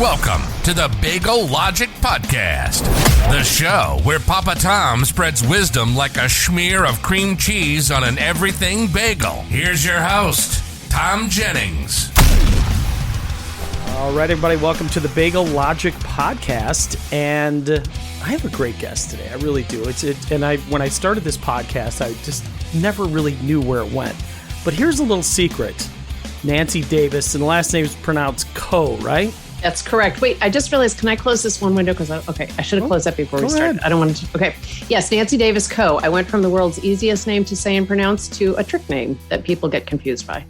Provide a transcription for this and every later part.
Welcome to the Bagel Logic Podcast, the show where Papa Thom spreads wisdom like a smear of cream cheese on an everything bagel. Here's your host, Thom Jennings. All right, everybody, welcome to the Bagel Logic Podcast, and I have a great guest today. I really do. When I started this podcast, I just never really knew where it went. But here's a little secret: Nancy Davis, and the last name is pronounced Kho, right? That's correct. Wait, I just realized, can I close this one window? I should have closed that before we started. I don't want to. Okay. Yes, Nancy Davis Kho. I went from the world's easiest name to say and pronounce to a trick name that people get confused by.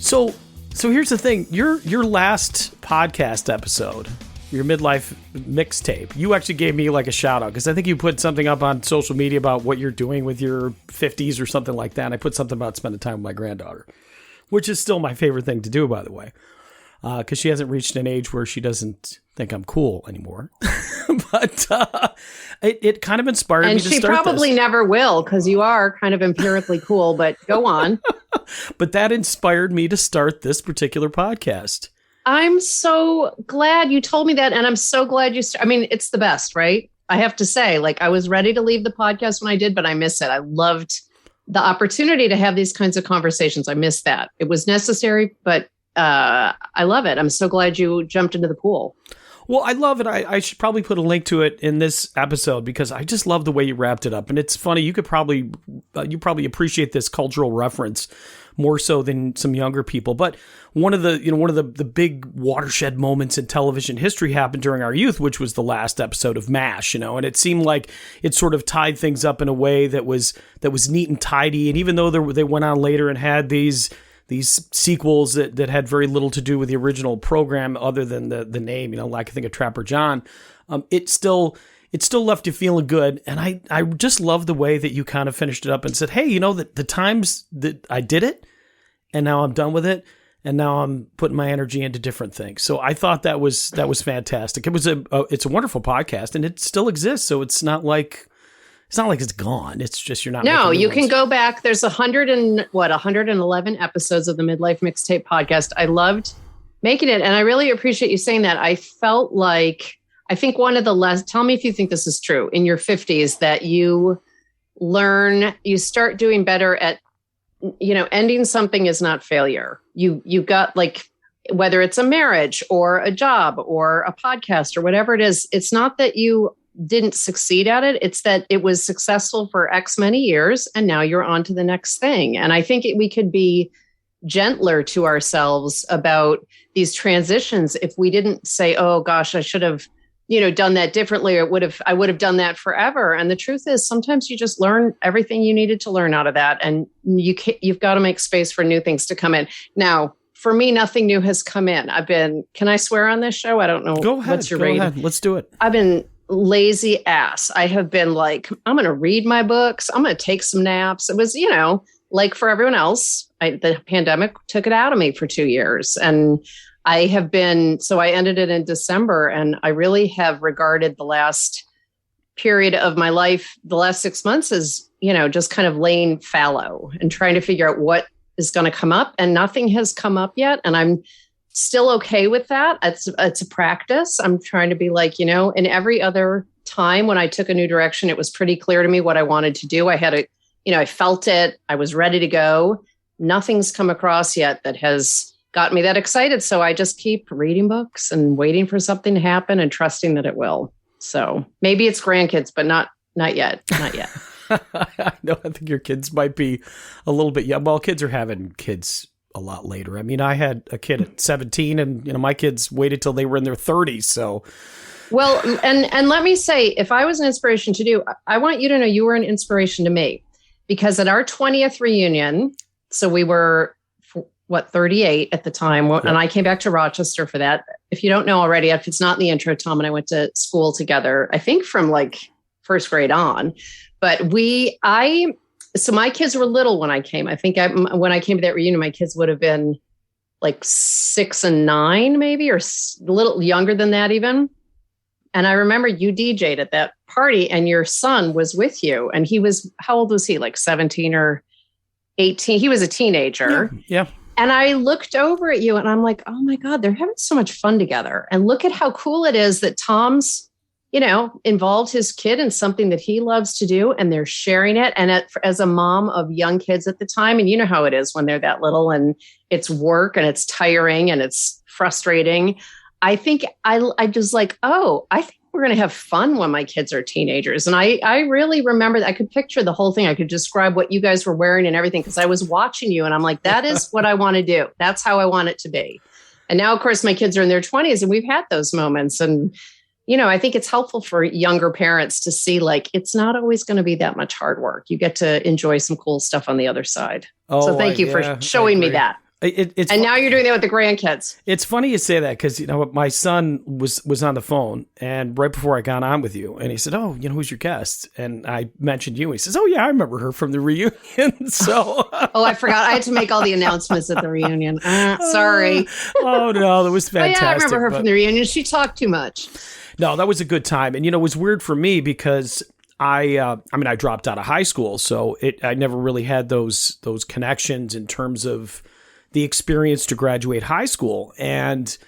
So here's the thing. Your last podcast episode, your Midlife Mixtape, you actually gave me like a shout out because I think you put something up on social media about what you're doing with your 50s or something like that. And I put something about spending time with my granddaughter, which is still my favorite thing to do, by the way. Because she hasn't reached an age where she doesn't think I'm cool anymore. But it kind of inspired me to start this. And she probably never will, because you are kind of empirically cool, but go on. But that inspired me to start this particular podcast. I'm so glad you told me that, and I'm so glad it's the best, right? I have to say, I was ready to leave the podcast when I did, but I miss it. I loved the opportunity to have these kinds of conversations. I missed that. It was necessary, but I love it. I'm so glad you jumped into the pool. Well, I love it. I should probably put a link to it in this episode because I just love the way you wrapped it up. And it's funny. You probably appreciate this cultural reference more so than some younger people. But one of the big watershed moments in television history happened during our youth, which was the last episode of MASH, and it seemed like it sort of tied things up in a way that was neat and tidy. And even though they went on later and had these sequels that had very little to do with the original program other than the name, like I think of Trapper John, it still left you feeling good. And I just love the way that you kind of finished it up and said, hey, the times that I did it and now I'm done with it and now I'm putting my energy into different things. So I thought that was fantastic. It's a wonderful podcast and it still exists. So it's not like it's gone. It's just you're not. No, you can go back. There's 111 episodes of the Midlife Mixtape Podcast. I loved making it, and I really appreciate you saying that. I felt like I think one of the tell me if you think this is true in your 50s that you start doing better at ending something is not failure. You got whether it's a marriage or a job or a podcast or whatever it is. It's not that you didn't succeed at it. It's that it was successful for X many years and now you're on to the next thing. And I think we could be gentler to ourselves about these transitions if we didn't say, oh gosh, I should have, done that differently, or I would have done that forever. And the truth is sometimes you just learn everything you needed to learn out of that. And you've got to make space for new things to come in. Now, for me, nothing new has come in. Can I swear on this show? I don't know. Go ahead. What's your rating? Go ahead. Let's do it. I've been lazy ass. I have been I'm going to read my books. I'm going to take some naps. It was, for everyone else, the pandemic took it out of me for 2 years. And I ended it in December. And I really have regarded the last period of my life, the last 6 months as, just kind of laying fallow and trying to figure out what is going to come up. And nothing has come up yet. And I'm still okay with that. It's a practice. I'm trying to be in every other time when I took a new direction, it was pretty clear to me what I wanted to do. I had I felt it. I was ready to go. Nothing's come across yet that has got me that excited. So I just keep reading books and waiting for something to happen and trusting that it will. So maybe it's grandkids, but not yet. Not yet. I think your kids might be a little bit young. Well, kids are having kids a lot later. I mean, I had a kid at 17 and my kids waited till they were in their 30s. So, well, and let me say, if I was an inspiration to do, I want you to know you were an inspiration to me because at our 20th reunion, so we were 38 at the time. And I came back to Rochester for that. If you don't know already, if it's not in the intro, Thom and I went to school together, I think from first grade on, but so my kids were little when I came. I think when I came to that reunion, my kids would have been 6 and 9, maybe, or a little younger than that even. And I remember you DJ'd at that party and your son was with you. And how old was he? 17 or 18? He was a teenager. Yeah. And I looked over at you and I'm like, oh my God, they're having so much fun together. And look at how cool it is that Tom's, involved his kid in something that he loves to do, and they're sharing it. And as a mom of young kids at the time, and you know how it is when they're that little and it's work and it's tiring and it's frustrating. I think I just like, I think we're going to have fun when my kids are teenagers. And I really remember that. I could picture the whole thing. I could describe what you guys were wearing and everything, because I was watching you and I'm like, that is what I want to do. That's how I want it to be. And now, of course, my kids are in their 20s and we've had those moments. And, I think it's helpful for younger parents to see, like, it's not always going to be that much hard work. You get to enjoy some cool stuff on the other side. So thank you for showing me that. And now you're doing that with the grandkids. It's funny you say that, because my son was on the phone, and right before I got on with you, and he said, "Oh, who's your guest?" And I mentioned you. And he says, "Oh yeah, I remember her from the reunion." So I forgot. I had to make all the announcements at the reunion. Sorry. Oh no, that was fantastic. I remember her from the reunion. She talked too much. No, that was a good time, and it was weird for me because I dropped out of high school, so I never really had those connections in terms of the experience to graduate high school. And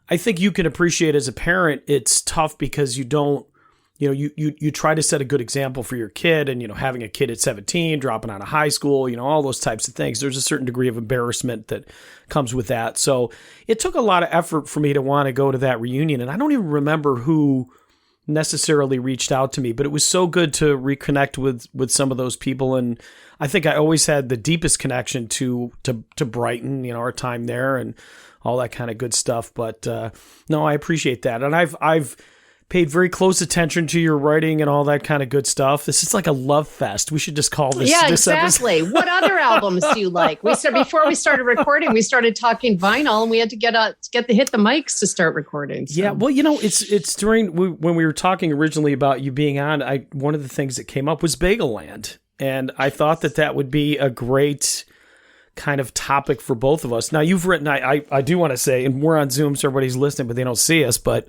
I think you can appreciate as a parent, it's tough because you don't, you try to set a good example for your kid, and, having a kid at 17, dropping out of high school, all those types of things. There's a certain degree of embarrassment that comes with that. So it took a lot of effort for me to want to go to that reunion. And I don't even remember who necessarily reached out to me, but it was so good to reconnect with some of those people. And I think I always had the deepest connection to Brighton, our time there and all that kind of good stuff. But no, I appreciate that. And I've paid very close attention to your writing and all that kind of good stuff. This is like a love fest. We should just call this. Yeah, this exactly. episode. What other albums do you like? Before we started recording, we started talking vinyl, and we had to hit the mics to start recording. So. Yeah, well, it's during when we were talking originally about you being on. One of the things that came up was Bagel Land, and I thought that would be a great kind of topic for both of us. Now, you've written. I do want to say, and we're on Zoom, so everybody's listening, but they don't see us, but.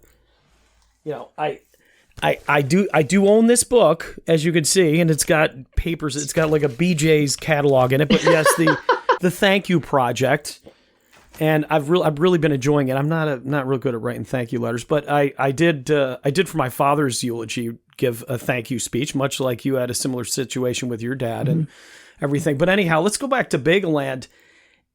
I do own this book, as you can see, and it's got papers. It's got like a BJ's catalog in it. But yes, the Thank You Project, and I've really been enjoying it. I'm not real good at writing thank you letters, but I did for my father's eulogy give a thank you speech, much like you had a similar situation with your dad and everything. But anyhow, let's go back to Bagel Land.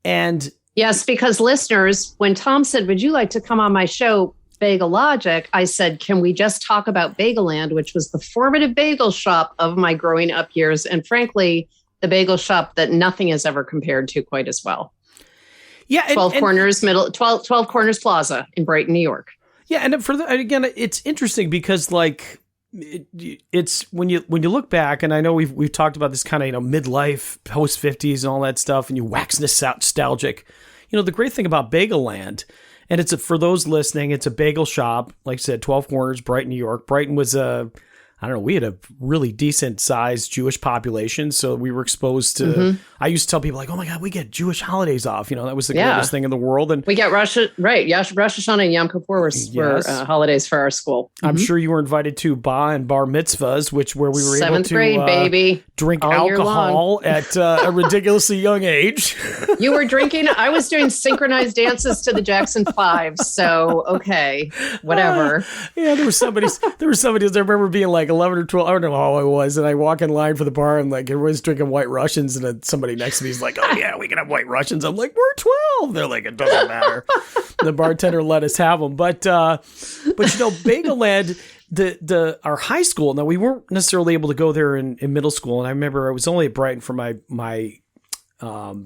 And yes, because listeners, when Thom said, "Would you like to come on my show, Bagel Logic?" I said, can we just talk about Bagel Land, which was the formative bagel shop of my growing up years. And frankly, the bagel shop that nothing has ever compared to quite as well. Yeah. 12 Corners Plaza in Brighton, New York. Yeah. And again, it's interesting because it's when you look back, and I know we've talked about this kind of, midlife, post 50s and all that stuff, and you wax nostalgic. The great thing about Bagel Land, and for those listening, it's a bagel shop, like I said, 12 Corners, Brighton, New York. Brighton was we had a really decent sized Jewish population. So we were exposed to, I used to tell people like, oh my God, we get Jewish holidays off. That was the greatest thing in the world. And we get Rosh Hashanah and Yom Kippur were holidays for our school. I'm sure you were invited to bar and bar mitzvahs, where we were able to 7th grade, baby, drink alcohol at a ridiculously young age. You were drinking. I was doing synchronized dances to the Jackson 5. So, okay, whatever. Yeah, there was somebody, I remember being like 11 or 12, I don't know how I was, and I walk in line for the bar, and like everyone's drinking White Russians, and then somebody next to me is like, oh yeah, we can have White Russians. I'm like, we're 12. They're like, it doesn't matter. The bartender let us have them. But Bagel Land, our high school, now we weren't necessarily able to go there in middle school, and I remember I was only at Brighton for my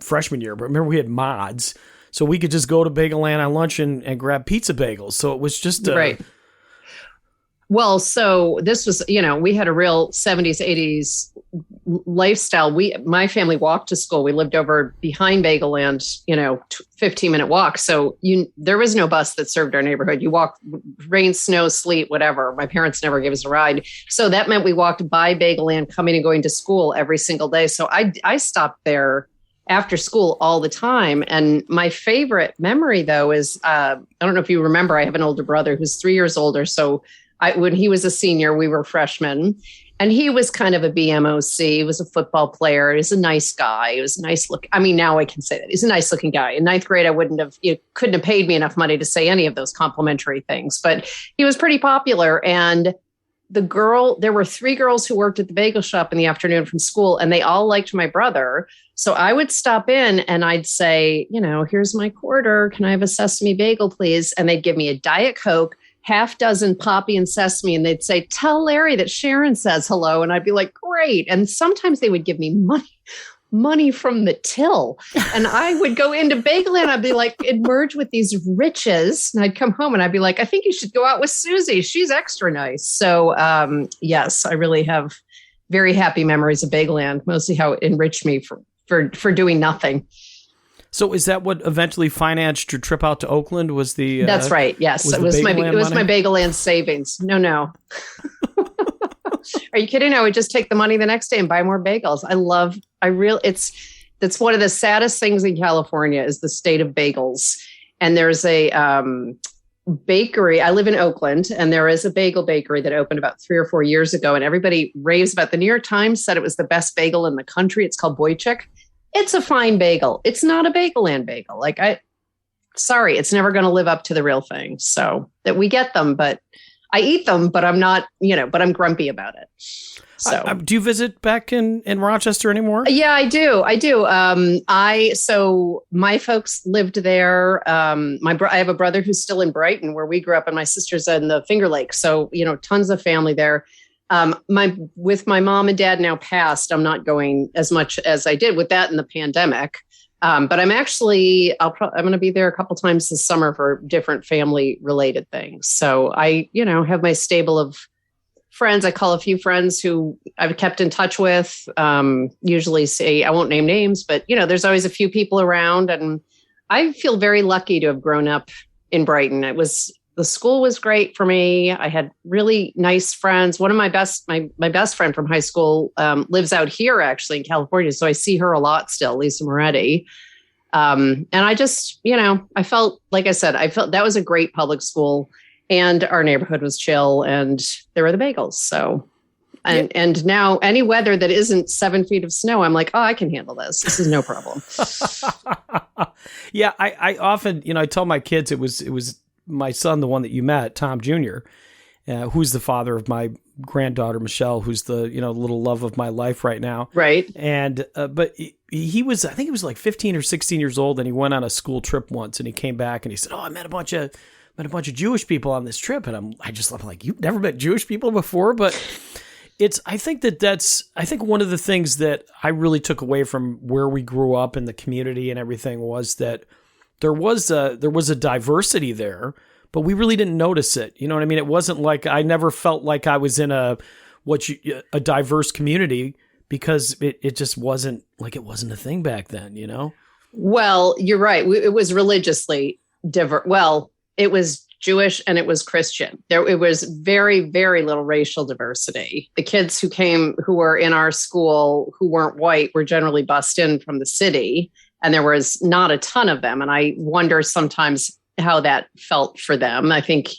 freshman year, but I remember we had mods, so we could just go to Bagel Land on lunch and grab pizza bagels. So it was just right. Well, so this was, we had a real 70s, 80s lifestyle. My family walked to school. We lived over behind Bagel Land, 15-minute walk. So there was no bus that served our neighborhood. You walked, rain, snow, sleet, whatever. My parents never gave us a ride. So that meant we walked by Bagel Land, coming and going to school every single day. So I stopped there after school all the time. And my favorite memory, though, is, I don't know if you remember, I have an older brother who's 3 years older. So when he was a senior, we were freshmen. And he was kind of a BMOC. He was a football player. He was a nice guy. He was a nice look. I mean, now I can say that he's a nice looking guy. In ninth grade, you couldn't have paid me enough money to say any of those complimentary things, but he was pretty popular. And there were 3 girls who worked at the bagel shop in the afternoon from school, and they all liked my brother. So I would stop in and I'd say, here's my quarter. Can I have a sesame bagel, please? And they'd give me a Diet Coke, half dozen poppy and sesame, and they'd say, tell Larry that Sharon says hello. And I'd be like, great. And sometimes they would give me money from the till. And I would go into Bagel Land. I'd be like, it'd merge with these riches. And I'd come home and I'd be like, I think you should go out with Susie. She's extra nice. So yes, I really have very happy memories of Bagel Land, mostly how it enriched me for doing nothing. So is that what eventually financed your trip out to Oakland? Was the That's right. Yes, it was my Bagel Land savings. No. Are you kidding? I would just take the money the next day and buy more bagels. That's one of the saddest things in California is the state of bagels. And there's a bakery. I live in Oakland, and there is a bagel bakery that opened about 3 or 4 years ago. And everybody raves about. The New York Times said it was the best bagel in the country. It's called Boychik. It's a fine bagel. It's not a Bagel Land bagel. Sorry, it's never going to live up to the real thing. So that we get them, but I eat them, but I'm not, but I'm grumpy about it. So do you visit back in Rochester anymore? Yeah, I do. So my folks lived there. I have a brother who's still in Brighton where we grew up, and my sister's in the Finger Lakes. So, tons of family there. With my mom and dad now passed, I'm not going as much as I did with that in the pandemic. But I'm going to be there a couple times this summer for different family related things. So I, have my stable of friends. I call a few friends who I've kept in touch with, usually say, I won't name names, but there's always a few people around, and I feel very lucky to have grown up in Brighton. The school was great for me. I had really nice friends. One of my best friend from high school lives out here actually in California. So I see her a lot still, Lisa Moretti. And I just, I felt, like I said, that was a great public school, and our neighborhood was chill, and there were the bagels. So, and now any weather that isn't 7 feet of snow, I'm like, oh, I can handle this. This is no problem. Yeah. I often, I tell my kids it was my son, the one that you met, Thom Jr., who's the father of my granddaughter, Michelle, who's the, little love of my life right now. Right. And, but he was, I think he was like 15 or 16 years old, and he went on a school trip once, and he came back and he said, oh, I met a bunch of Jewish people on this trip. And I'm like, you've never met Jewish people before? But I think one of the things that I really took away from where we grew up in the community and everything was that there was a diversity there, but we really didn't notice it. You know what I mean? It wasn't like I never felt like I was in a diverse community, because it just wasn't a thing back then, Well, you're right. It was religiously diverse. Well, it was Jewish and it was Christian. It was very, very little racial diversity. The kids who were in our school who weren't white were generally bussed in from the city. And there was not a ton of them. And I wonder sometimes how that felt for them. I think,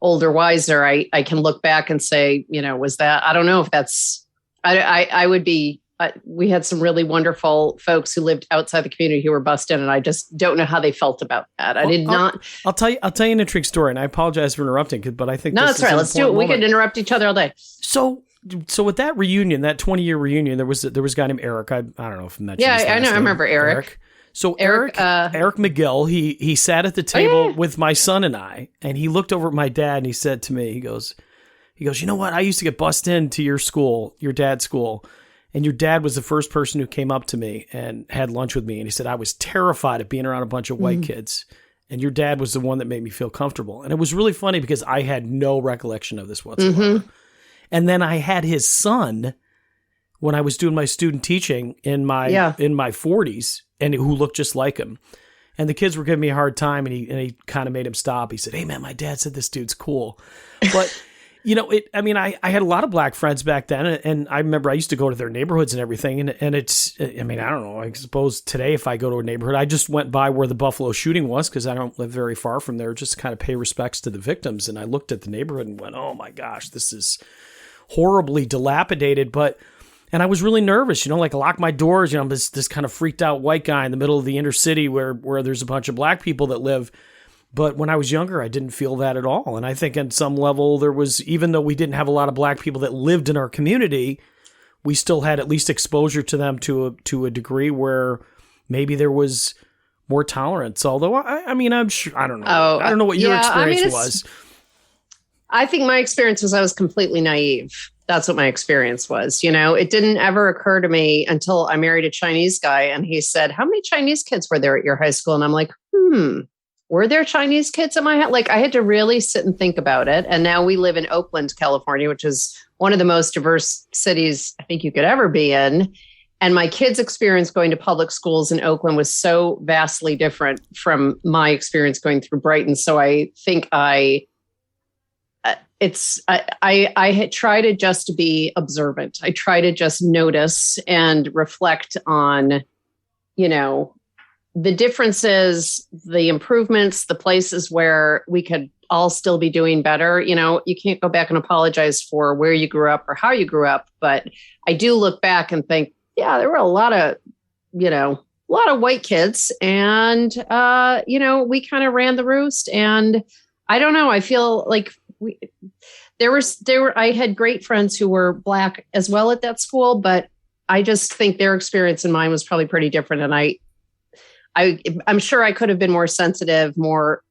older, wiser, I can look back and say, was that, I don't know if that's, I would be, we had some really wonderful folks who lived outside the community who were bussed in, and I just don't know how they felt about that. I'll tell you an interesting story, and I apologize for interrupting, but I think that's right. Let's do it. We could interrupt each other all day. So with that reunion, that 20-year reunion, there was a guy named Eric. I don't know if I mentioned. Yeah, I know. I remember Eric. So Eric McGill, he sat at the table with my son and I, and he looked over at my dad and he said to me, he goes, you know what? I used to get bussed into your school, your dad's school, and your dad was the first person who came up to me and had lunch with me, and he said I was terrified of being around a bunch of white kids, and your dad was the one that made me feel comfortable. And it was really funny because I had no recollection of this whatsoever. And then I had his son when I was doing my student teaching in my 40s, and who looked just like him. And the kids were giving me a hard time, and he kind of made him stop. He said, "Hey man, my dad said this dude's cool." But I had a lot of black friends back then, and I remember I used to go to their neighborhoods and everything. And it's, I don't know, I suppose today if I go to a neighborhood, I just went by where the Buffalo shooting was because I don't live very far from there, just to kind of pay respects to the victims. And I looked at the neighborhood and went, oh my gosh, this is horribly dilapidated, and I was really nervous, like lock my doors, I'm this kind of freaked out white guy in the middle of the inner city where there's a bunch of black people that live. But when I was younger, I didn't feel that at all. And I think on some level there was, even though we didn't have a lot of black people that lived in our community, we still had at least exposure to them to a degree where maybe there was more tolerance. Although, I'm sure, I don't know. I don't know what your experience was. I think my experience was I was completely naive. That's what my experience was. It didn't ever occur to me until I married a Chinese guy and he said, how many Chinese kids were there at your high school? And I'm like, were there Chinese kids at my house? Like I had to really sit and think about it. And now we live in Oakland, California, which is one of the most diverse cities I think you could ever be in. And my kids' experience going to public schools in Oakland was so vastly different from my experience going through Brighton. So I think I had tried to just be observant. I try to just notice and reflect on, the differences, the improvements, the places where we could all still be doing better. You can't go back and apologize for where you grew up or how you grew up. But I do look back and think, yeah, there were a lot of white kids and, we kind of ran the roost. And I don't know, I feel like I had great friends who were black as well at that school, but I just think their experience and mine was probably pretty different. And I'm sure I could have been more sensitive, more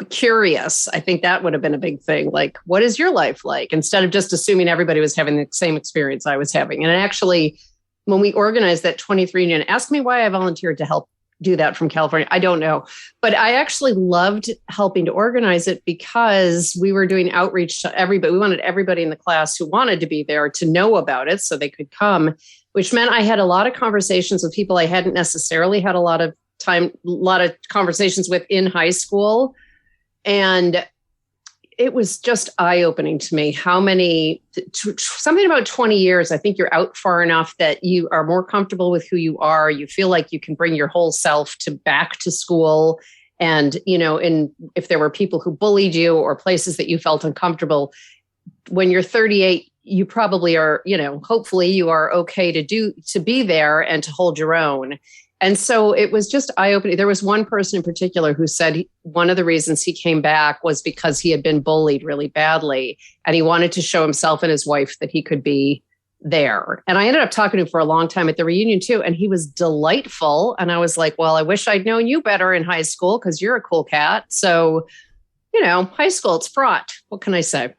curious. I think that would have been a big thing. Like, what is your life like? Instead of just assuming everybody was having the same experience I was having. And actually, when we organized that 23 union, ask me why I volunteered to help do that from California. I don't know. But I actually loved helping to organize it because we were doing outreach to everybody. We wanted everybody in the class who wanted to be there to know about it so they could come, which meant I had a lot of conversations with people I hadn't necessarily had a lot of conversations with in high school. And it was just eye-opening to me how many, something about 20 years, I think you're out far enough that you are more comfortable with who you are. You feel like you can bring your whole self back to school. And, if there were people who bullied you or places that you felt uncomfortable, when you're 38, you probably are, hopefully you are okay to be there and to hold your own. And so it was just eye-opening. There was one person in particular who said one of the reasons he came back was because he had been bullied really badly and he wanted to show himself and his wife that he could be there. And I ended up talking to him for a long time at the reunion too. And he was delightful. And I was like, well, I wish I'd known you better in high school because you're a cool cat. So, high school, it's fraught. What can I say?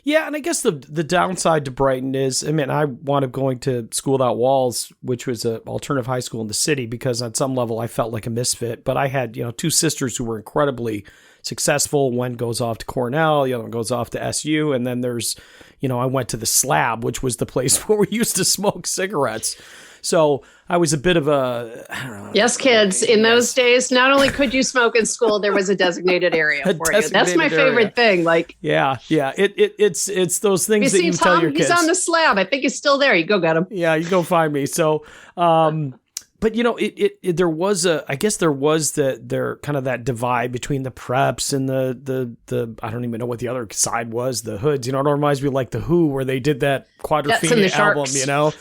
Yeah, and I guess the downside to Brighton is, I wound up going to School Without Walls, which was an alternative high school in the city, because on some level I felt like a misfit. But I had, two sisters who were incredibly successful. One goes off to Cornell, the other one goes off to SU, and then there's, I went to the Slab, which was the place where we used to smoke cigarettes. So I was a bit of a, I don't know. Yes, kids. In those days, not only could you smoke in school, there was a designated area for you. That's my favorite thing. Like, yeah. It's those things that you tell your kids. He's on the Slab. I think he's still there. You go get him. Yeah, you go find me. So, but there was there kind of that divide between the preps and the I don't even know what the other side was, the hoods. It reminds me of like the Who, where they did that Quadrophenia album.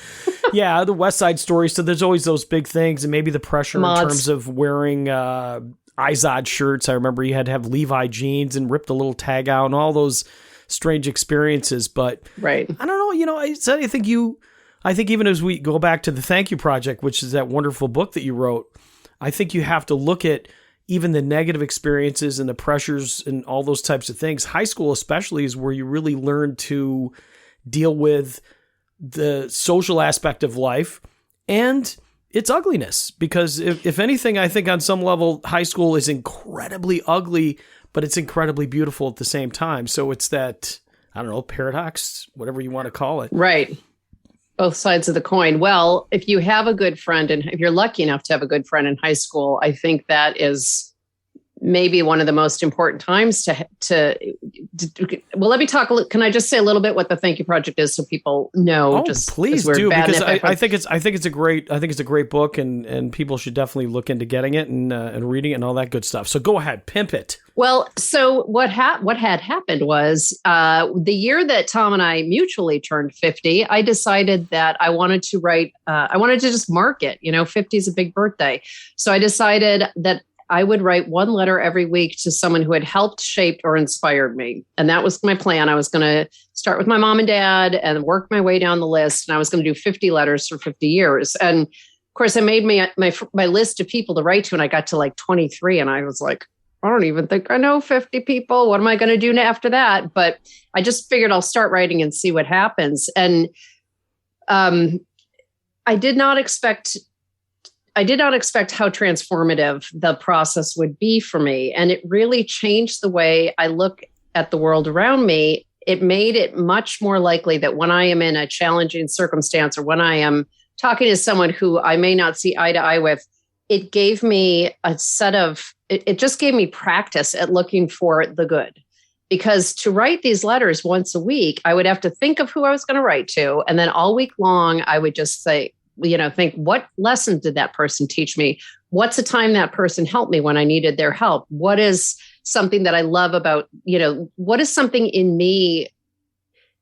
Yeah, the West Side Story. So there's always those big things, and maybe the pressure in terms of wearing Izod shirts. I remember you had to have Levi jeans and rip the little tag out and all those strange experiences. But right, I don't know. I think even as we go back to the Thank You Project, which is that wonderful book that you wrote, I think you have to look at even the negative experiences and the pressures and all those types of things. High school especially is where you really learn to deal with the social aspect of life and its ugliness. Because if anything, I think on some level, high school is incredibly ugly, but it's incredibly beautiful at the same time. So it's that, I don't know, paradox, whatever you want to call it. Right. Both sides of the coin. Well, if you have a good friend, and if you're lucky enough to have a good friend in high school, I think that is maybe one of the most important times to well, let me talk. Can I just say a little bit what the Thank You Project is so people know? Oh, just please do, because I think it's a great book, and people should definitely look into getting it and reading it and all that good stuff. So go ahead, pimp it. Well, so what had happened was the year that Thom and I mutually turned 50, I decided that I wanted to write. I wanted to just mark it. 50 is a big birthday, so I decided that I would write one letter every week to someone who had helped, shaped, or inspired me. And that was my plan. I was going to start with my mom and dad and work my way down the list. And I was going to do 50 letters for 50 years. And of course, I made my list of people to write to, and I got to like 23. And I was like, I don't even think I know 50 people. What am I going to do after that? But I just figured I'll start writing and see what happens. And I did not expect how transformative the process would be for me. And it really changed the way I look at the world around me. It made it much more likely that when I am in a challenging circumstance or when I am talking to someone who I may not see eye to eye with, it gave me it just gave me practice at looking for the good. Because to write these letters once a week, I would have to think of who I was going to write to. And then all week long, I would just say, think, what lesson did that person teach me? What's a time that person helped me when I needed their help? What is something that I love about, what is something in me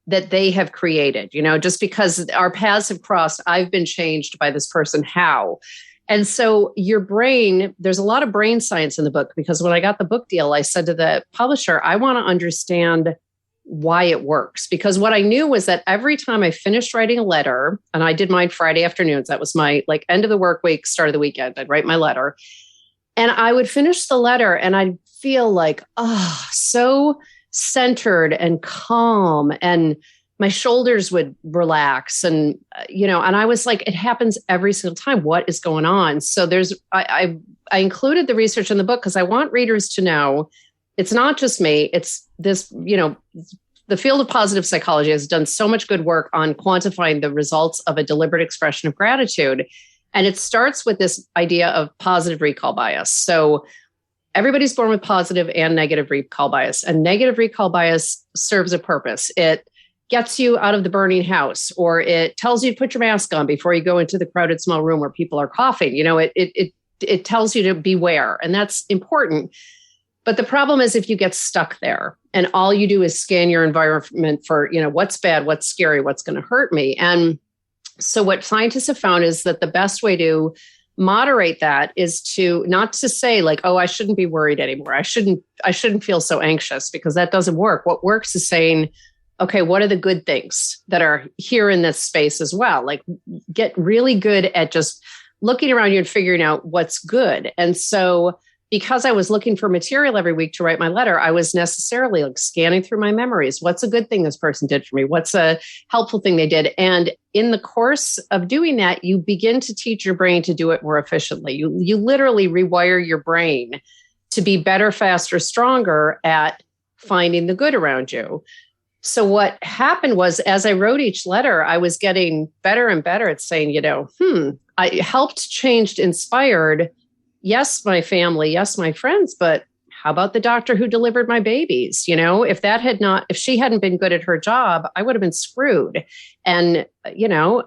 that they have created? Just because our paths have crossed, I've been changed by this person. How? And so your brain, there's a lot of brain science in the book, because when I got the book deal, I said to the publisher, I want to understand why it works. Because what I knew was that every time I finished writing a letter, and I did mine Friday afternoons, that was my end of the work week, start of the weekend, I'd write my letter. And I would finish the letter and I'd feel like, so centered and calm, and my shoulders would relax. And, and I was like, it happens every single time. What is going on? So I included the research in the book because I want readers to know it's not just me. It's this, the field of positive psychology has done so much good work on quantifying the results of a deliberate expression of gratitude. And it starts with this idea of positive recall bias. So everybody's born with positive and negative recall bias. And negative recall bias serves a purpose. It gets you out of the burning house, or it tells you to put your mask on before you go into the crowded small room where people are coughing. It tells you to beware, and that's important. But the problem is if you get stuck there and all you do is scan your environment for, what's bad, what's scary, what's going to hurt me. And so what scientists have found is that the best way to moderate that is to not to say like, oh, I shouldn't be worried anymore. I shouldn't feel so anxious, because that doesn't work. What works is saying, okay, what are the good things that are here in this space as well? Like, get really good at just looking around you and figuring out what's good. And so because I was looking for material every week to write my letter, I was necessarily like scanning through my memories. What's a good thing this person did for me? What's a helpful thing they did? And in the course of doing that, you begin to teach your brain to do it more efficiently. You literally rewire your brain to be better, faster, stronger at finding the good around you. So what happened was, as I wrote each letter, I was getting better and better at saying, I helped, changed, inspired. Yes, my family. Yes, my friends. But how about the doctor who delivered my babies? If she hadn't been good at her job, I would have been screwed. And, no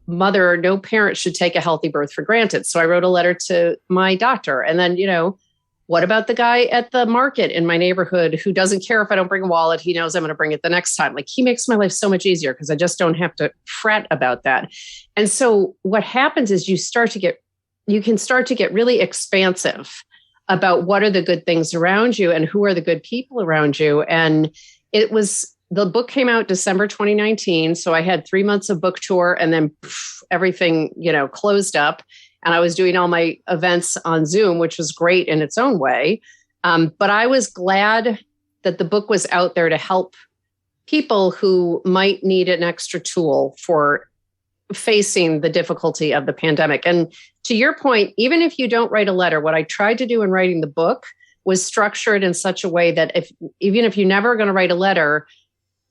mother, no parent should take a healthy birth for granted. So I wrote a letter to my doctor. And then, what about the guy at the market in my neighborhood who doesn't care if I don't bring a wallet? He knows I'm going to bring it the next time. Like, he makes my life so much easier because I just don't have to fret about that. And so what happens is you can start to get really expansive about what are the good things around you and who are the good people around you. And the book came out December 2019. So I had 3 months of book tour, and then everything, closed up. And I was doing all my events on Zoom, which was great in its own way. But I was glad that the book was out there to help people who might need an extra tool for facing the difficulty of the pandemic. And to your point, even if you don't write a letter, what I tried to do in writing the book was structure it in such a way that even if you're never going to write a letter,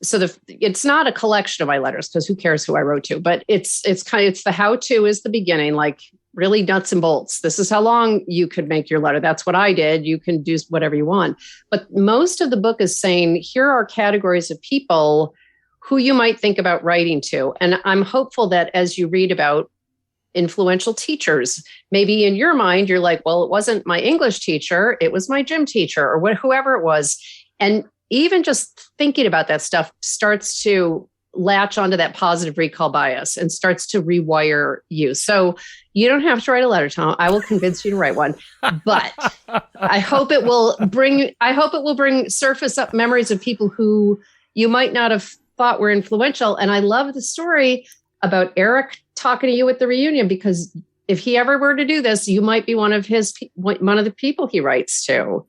it's not a collection of my letters, because who cares who I wrote to, but it's the how-to is the beginning. Like, really nuts and bolts. This is how long you could make your letter. That's what I did. You can do whatever you want. But most of the book is saying, here are categories of people who you might think about writing to. And I'm hopeful that as you read about influential teachers, maybe in your mind, you're like, well, it wasn't my English teacher, it was my gym teacher or whoever it was. And even just thinking about that stuff starts to latch onto that positive recall bias and starts to rewire you. So you don't have to write a letter, Thom. I will convince you to write one, but I hope it will bring surface up memories of people who you might not have thought were influential. And I love the story about Eric talking to you at the reunion, because if he ever were to do this, you might be one of the people he writes to.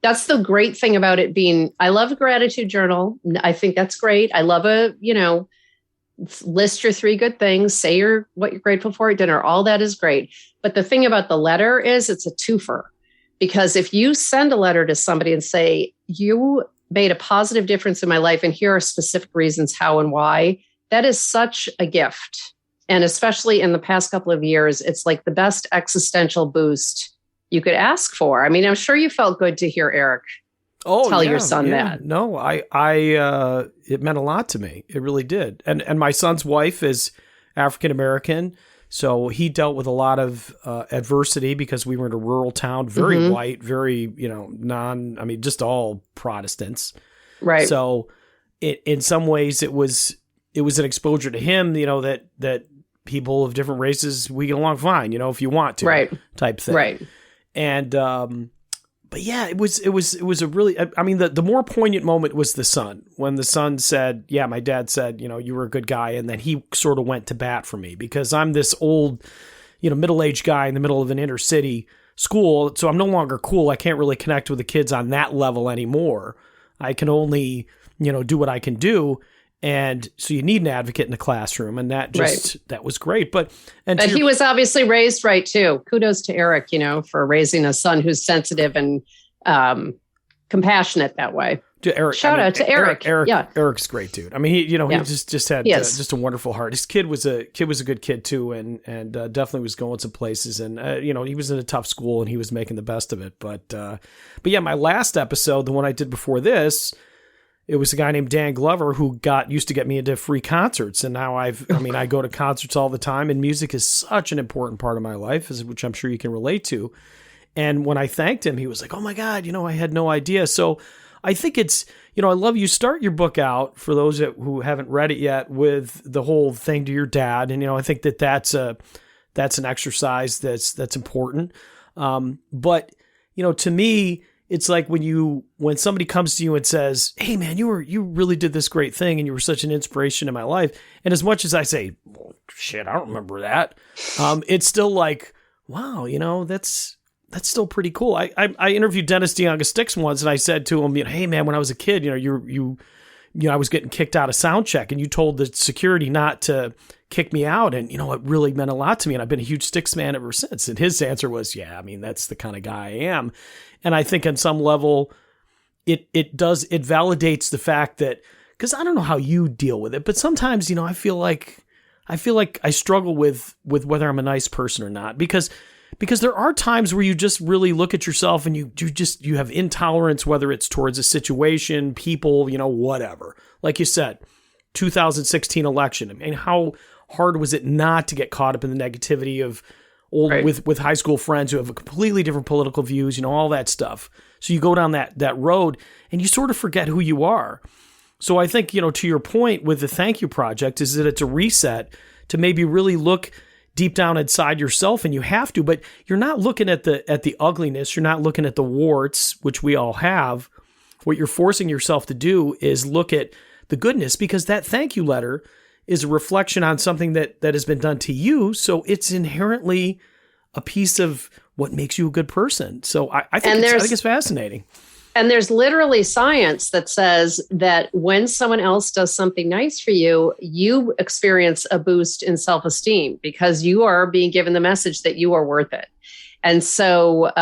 That's the great thing about it being, I love a gratitude journal. I think that's great. I love list your 3 good things, say what you're grateful for at dinner. All that is great. But the thing about the letter is it's a twofer, because if you send a letter to somebody and say, you made a positive difference in my life, and here are specific reasons how and why, that is such a gift. And especially in the past couple of years, it's like the best existential boost you could ask for. I mean, I'm sure you felt good to hear Eric tell your son that. No, it meant a lot to me. It really did. And my son's wife is African-American. So he dealt with a lot of adversity because we were in a rural town, very white, very, just all Protestants. Right. So in some ways it was an exposure to him, that people of different races, we get along fine, if you want to, right, type thing. Right. And, but yeah, it was a really, the more poignant moment was the son, when the son said, yeah, my dad said, you were a good guy. And then he sort of went to bat for me because I'm this old, middle-aged guy in the middle of an inner city school. So I'm no longer cool. I can't really connect with the kids on that level anymore. I can only, do what I can do. And so you need an advocate in the classroom, and that was great. But he was obviously raised right too. Kudos to Eric, for raising a son who's sensitive and compassionate that way. Shout out to Eric. Eric's great dude. I mean, he just had just a wonderful heart. His kid was a good kid too, and definitely was going some places. And he was in a tough school, and he was making the best of it. But yeah, my last episode, the one I did before this, it was a guy named Dan Glover who used to get me into free concerts. And now I go to concerts all the time, and music is such an important part of my life, which I'm sure you can relate to. And when I thanked him, he was like, oh my God, I had no idea. So I think it's, I love you start your book out, for those who haven't read it yet, with the whole thing to your dad. And, I think that's an exercise that's important. But, to me, it's like when somebody comes to you and says, hey man, you really did this great thing and you were such an inspiration in my life. And as much as I say, well, shit, I don't remember that. It's still like, wow, that's still pretty cool. I interviewed Dennis DeYoung-Sticks once, and I said to him, hey man, when I was a kid, I was getting kicked out of sound check, and you told the security not to kick me out. And, it really meant a lot to me. And I've been a huge Sticks fan ever since. And his answer was, yeah, that's the kind of guy I am. And I think on some level, it validates the fact that, because I don't know how you deal with it, but sometimes, I feel like I struggle with whether I'm a nice person or not, because there are times where you just really look at yourself and you have intolerance, whether it's towards a situation, people, whatever. Like you said, 2016 election. I mean, how hard was it not to get caught up in the negativity of with high school friends who have a completely different political views, all that stuff. So you go down that road and you sort of forget who you are. So I think, to your point with the Thank You Project, is that it's a reset to maybe really look deep down inside yourself, and you have to, but you're not looking at the ugliness. You're not looking at the warts, which we all have. What you're forcing yourself to do is look at the goodness, because that thank you letter is a reflection on something that has been done to you. So it's inherently a piece of what makes you a good person. So I think it's fascinating. And there's literally science that says that when someone else does something nice for you, you experience a boost in self-esteem because you are being given the message that you are worth it. And so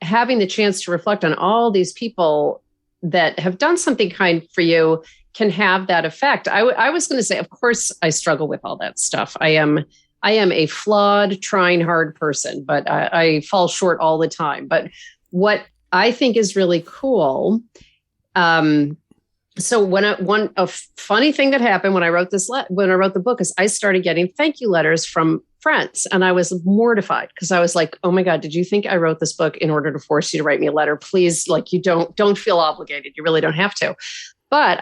having the chance to reflect on all these people that have done something kind for you can have that effect. I was going to say, of course, I struggle with all that stuff. I am I am a flawed, trying hard person, but I fall short all the time. But what I think is really cool, so a funny thing that happened when I wrote when I wrote the book is I started getting thank you letters from friends, and I was mortified because I was like, oh my God, did you think I wrote this book in order to force you to write me a letter? Please, like, you don't feel obligated. You really don't have to. But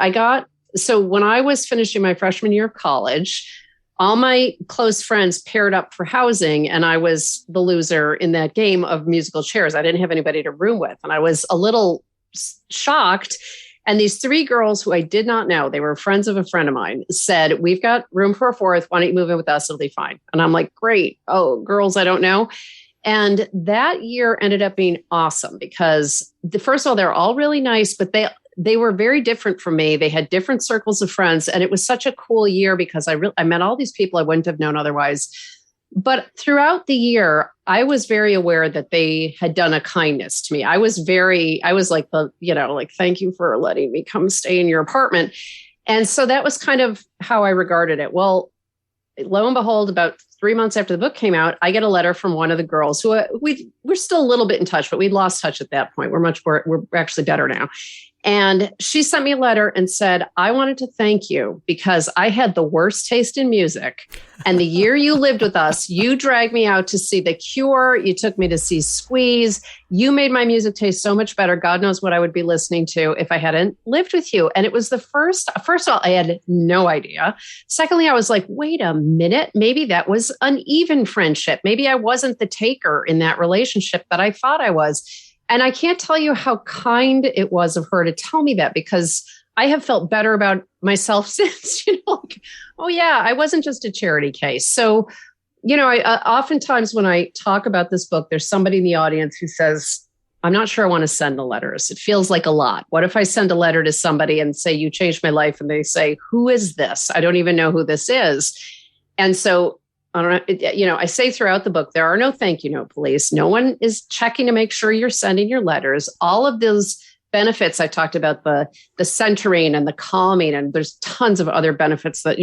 so when I was finishing my freshman year of college, all my close friends paired up for housing, and I was the loser in that game of musical chairs. I didn't have anybody to room with, and I was a little shocked. And these 3 girls who I did not know, they were friends of a friend of mine, said, we've got room for a 4th. Why don't you move in with us? It'll be fine. And I'm like, great. Oh, girls, I don't know. And that year ended up being awesome because first of all, they're all really nice, but they were very different from me. They had different circles of friends. And it was such a cool year because I met all these people I wouldn't have known otherwise. But throughout the year, I was very aware that they had done a kindness to me. I was like, thank you for letting me come stay in your apartment. And so that was kind of how I regarded it. Well, lo and behold, about 3 months after the book came out, I get a letter from one of the girls who we're still a little bit in touch, but we'd lost touch at that point. We're actually better now. And she sent me a letter and said, I wanted to thank you because I had the worst taste in music. And the year you lived with us, you dragged me out to see The Cure. You took me to see Squeeze. You made my music taste so much better. God knows what I would be listening to if I hadn't lived with you. And it was the first of all, I had no idea. Secondly, I was like, wait a minute, maybe that was uneven friendship. Maybe I wasn't the taker in that relationship that I thought I was. And I can't tell you how kind it was of her to tell me that because I have felt better about myself since, oh yeah, I wasn't just a charity case. So, I oftentimes when I talk about this book, there's somebody in the audience who says, I'm not sure I want to send the letters. It feels like a lot. What if I send a letter to somebody and say, you changed my life? And they say, who is this? I don't even know who this is. And so I don't know, I say throughout the book, there are no thank you note police. No one is checking to make sure you're sending your letters. All of those benefits, I talked about the centering and the calming, and there's tons of other benefits that,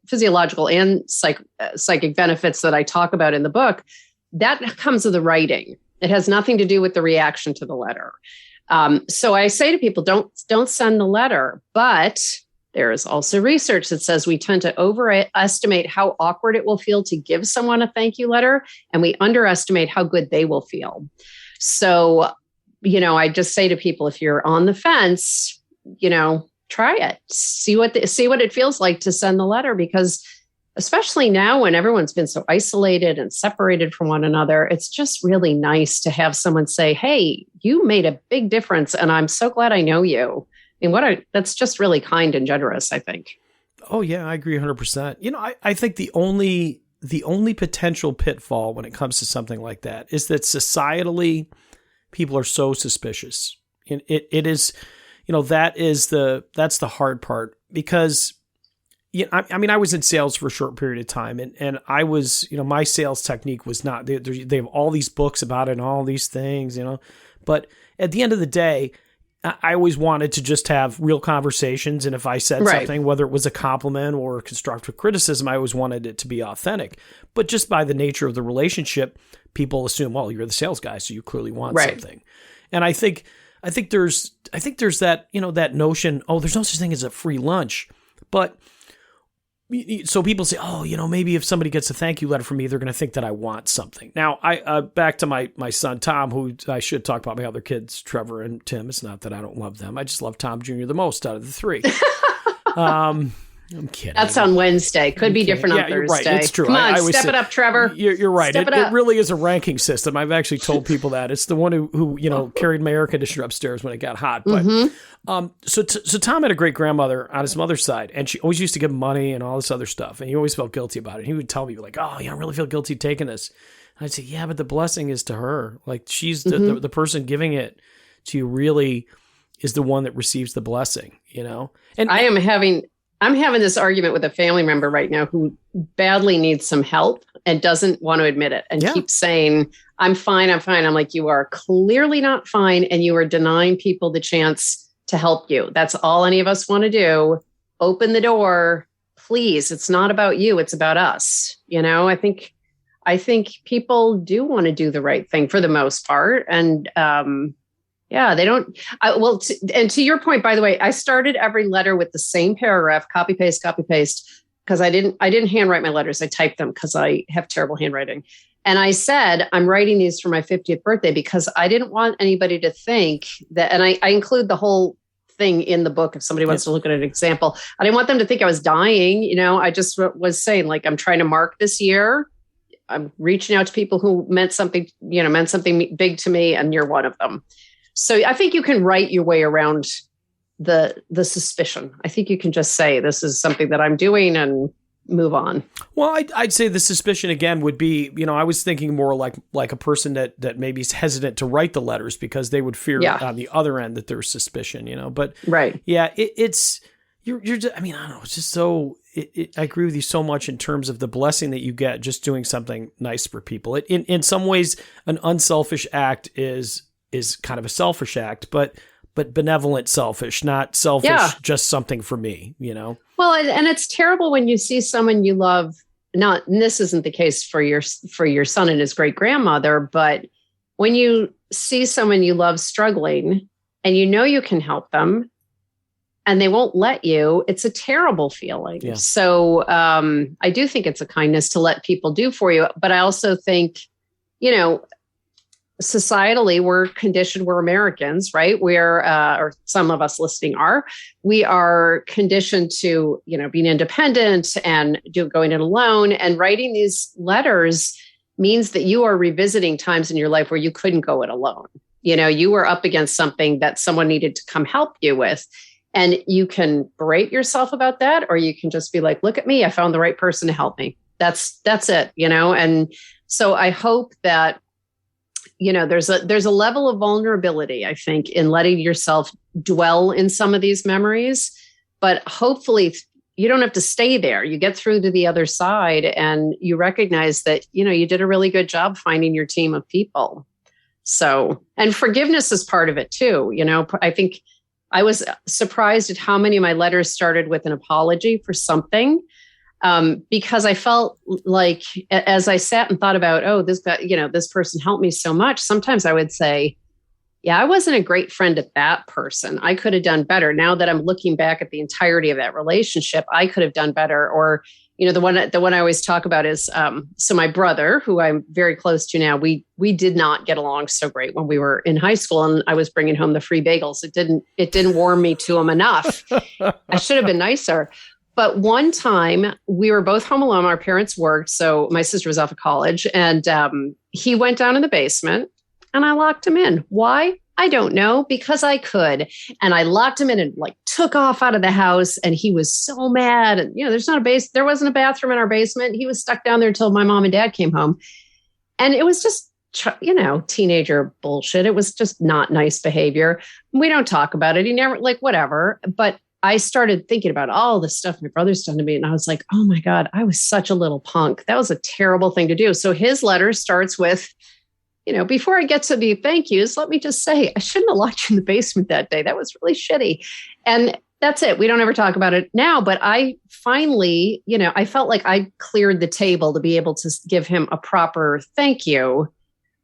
physiological and psychic benefits that I talk about in the book. That comes with the writing. It has nothing to do with the reaction to the letter. So I say to people, don't send the letter, but there is also research that says we tend to overestimate how awkward it will feel to give someone a thank you letter, and we underestimate how good they will feel. So, I just say to people, if you're on the fence, try it, see what it feels like to send the letter, because especially now when everyone's been so isolated and separated from one another, it's just really nice to have someone say, hey, you made a big difference and I'm so glad I know you. That's just really kind and generous, I think. Oh yeah, I agree 100%. I think the only potential pitfall when it comes to something like that is that societally people are so suspicious. And it is, that's the hard part because, I was in sales for a short period of time and I was, my sales technique was not, they have all these books about it and all these things, but at the end of the day, I always wanted to just have real conversations. And if I said something, whether it was a compliment or constructive criticism, I always wanted it to be authentic. But just by the nature of the relationship, people assume, well, you're the sales guy, so you clearly want something. And I think there's that, that notion, oh, there's no such thing as a free lunch. But so people say, oh, maybe if somebody gets a thank you letter from me, they're going to think that I want something. Now, I back to my son, Tom, who I should talk about my other kids, Trevor and Tim. It's not that I don't love them. I just love Tom Jr. the most out of the 3. I'm kidding. That's on Wednesday. Could be different on Thursday. You're right. It's true. Come on, step it up, Trevor. You're right. It really is a ranking system. I've actually told people that. It's the one who carried my air conditioner upstairs when it got hot. But so Tom had a great grandmother on his mother's side, and she always used to give him money and all this other stuff, and he always felt guilty about it. He would tell me like, "Oh, yeah, I really feel guilty taking this." And I'd say, "Yeah, but the blessing is to her. Like she's the person giving it to you. Really is the one that receives the blessing." And I'm having this argument with a family member right now who badly needs some help and doesn't want to admit it and keeps saying, I'm fine. I'm like, you are clearly not fine. And you are denying people the chance to help you. That's all any of us want to do. Open the door, please, it's not about you, it's about us. I think people do want to do the right thing for the most part. And they don't. And to your point, by the way, I started every letter with the same paragraph, copy, paste, because I didn't handwrite my letters. I typed them because I have terrible handwriting. And I said, I'm writing these for my 50th birthday because I didn't want anybody to think that, and I include the whole thing in the book if somebody wants to look at an example. I didn't want them to think I was dying. I just was saying, like, I'm trying to mark this year. I'm reaching out to people who meant something big to me, and you're one of them. So I think you can write your way around the suspicion. I think you can just say, this is something that I'm doing, and move on. Well, I'd say the suspicion again would be, I was thinking more like a person that maybe is hesitant to write the letters because they would fear on the other end that there's suspicion, but right. Yeah, it's you're just, I don't know. It's just so, I agree with you so much in terms of the blessing that you get just doing something nice for people. In some ways, an unselfish act is kind of a selfish act, but benevolent selfish, not selfish, just something for me, Well, and it's terrible when you see someone you love, and this isn't the case for your son and his great grandmother, but when you see someone you love struggling and you can help them and they won't let you, it's a terrible feeling. Yeah. So I do think it's a kindness to let people do for you. But I also think, societally, we're conditioned, we're Americans, right? Or some of us listening we are conditioned to, being independent and going it alone. And writing these letters means that you are revisiting times in your life where you couldn't go it alone. You were up against something that someone needed to come help you with. And you can berate yourself about that, or you can just be like, look at me, I found the right person to help me. That's it, And so I hope that, there's a level of vulnerability, I think, in letting yourself dwell in some of these memories, but hopefully you don't have to stay there. You get through to the other side and you recognize that, you did a really good job finding your team of people. So, and forgiveness is part of it too. I think I was surprised at how many of my letters started with an apology for something. Because I felt like as I sat and thought about, this guy, this person helped me so much. Sometimes I would say, yeah, I wasn't a great friend to that person. I could have done better. Now that I'm looking back at the entirety of that relationship, I could have done better. Or, the one I always talk about is, so my brother, who I'm very close to now, we did not get along so great when we were in high school, and I was bringing home the free bagels. It didn't warm me to him enough. I should have been nicer. But one time we were both home alone. Our parents worked. So my sister was off of college, and he went down in the basement and I locked him in. Why? I don't know, because I could. And I locked him in and took off out of the house. And he was so mad. And, there wasn't a bathroom in our basement. He was stuck down there until my mom and dad came home. And it was just, teenager bullshit. It was just not nice behavior. We don't talk about it. He never, whatever. But I started thinking about all the stuff my brother's done to me. And I was like, oh my God, I was such a little punk. That was a terrible thing to do. So his letter starts with, before I get to the thank yous, let me just say, I shouldn't have locked you in the basement that day. That was really shitty. And that's it. We don't ever talk about it now, but I finally, I felt like I cleared the table to be able to give him a proper thank you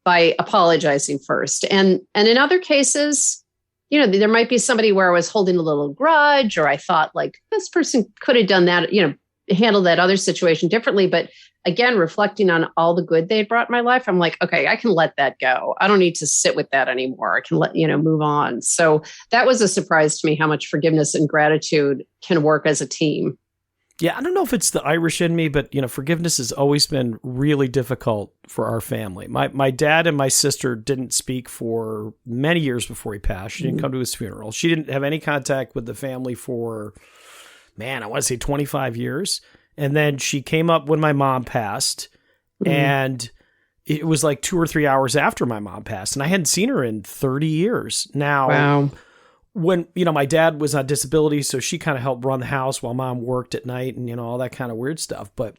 by apologizing first. And in other cases, there might be somebody where I was holding a little grudge, or I thought this person could have done that, handled that other situation differently. But again, reflecting on all the good they brought in my life, I'm like, okay, I can let that go. I don't need to sit with that anymore. I can move on. So that was a surprise to me, how much forgiveness and gratitude can work as a team. Yeah, I don't know if it's the Irish in me, but, forgiveness has always been really difficult for our family. My dad and my sister didn't speak for many years before he passed. She didn't come to his funeral. She didn't have any contact with the family for, I want to say 25 years. And then she came up when my mom passed, and it was 2 or 3 hours after my mom passed, and I hadn't seen her in 30 years. Now, wow. When, my dad was on disability, so she kind of helped run the house while mom worked at night and, all that kind of weird stuff. But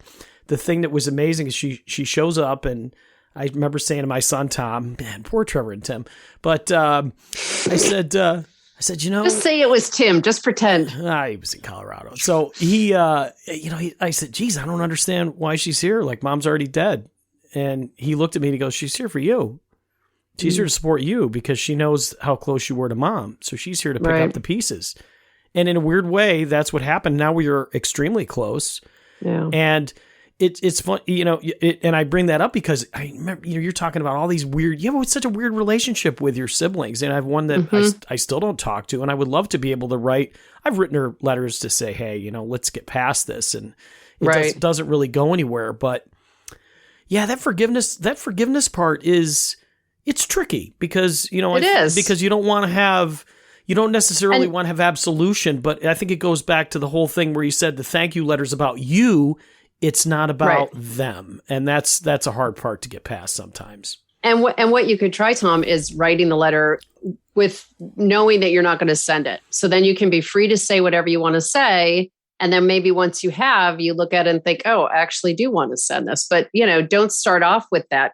the thing that was amazing is she shows up, and I remember saying to my son, Tom, man, poor Trevor and Tim. But I said, said, just say it was Tim. Just pretend. He was in Colorado. So I said, geez, I don't understand why she's here. Like, mom's already dead. And he looked at me and he goes, she's here for you. She's here to support you because she knows how close you were to mom. So she's here to pick up the pieces. And in a weird way, that's what happened. Now we are extremely close. Yeah. And it's fun, and I bring that up because I remember, you're talking about all these weird, you have such a weird relationship with your siblings. And I have one that I still don't talk to. And I would love to be able to write, I've written her letters to say, hey, let's get past this. And it doesn't really go anywhere. But yeah, that forgiveness part it's tricky because, it is because you don't want to have, you don't necessarily want to have absolution, but I think it goes back to the whole thing where you said the thank you letter's about you. It's not about them. And that's a hard part to get past sometimes. And what you could try, Thom, is writing the letter with knowing that you're not going to send it. So then you can be free to say whatever you want to say. And then maybe once you look at it and think, oh, I actually do want to send this. But, don't start off with that.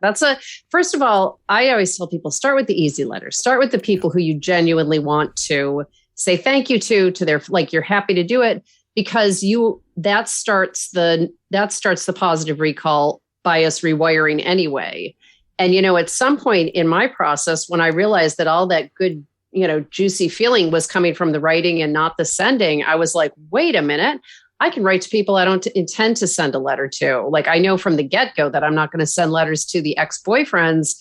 First of all, I always tell people, start with the easy letters. Start with the people who you genuinely want to say thank you to their, like, you're happy to do it. Because that starts the positive recall bias rewiring anyway. And, at some point in my process, when I realized that all that good, juicy feeling was coming from the writing and not the sending, I was like, wait a minute, I can write to people I don't intend to send a letter to. Like, I know from the get-go that I'm not going to send letters to the ex-boyfriends,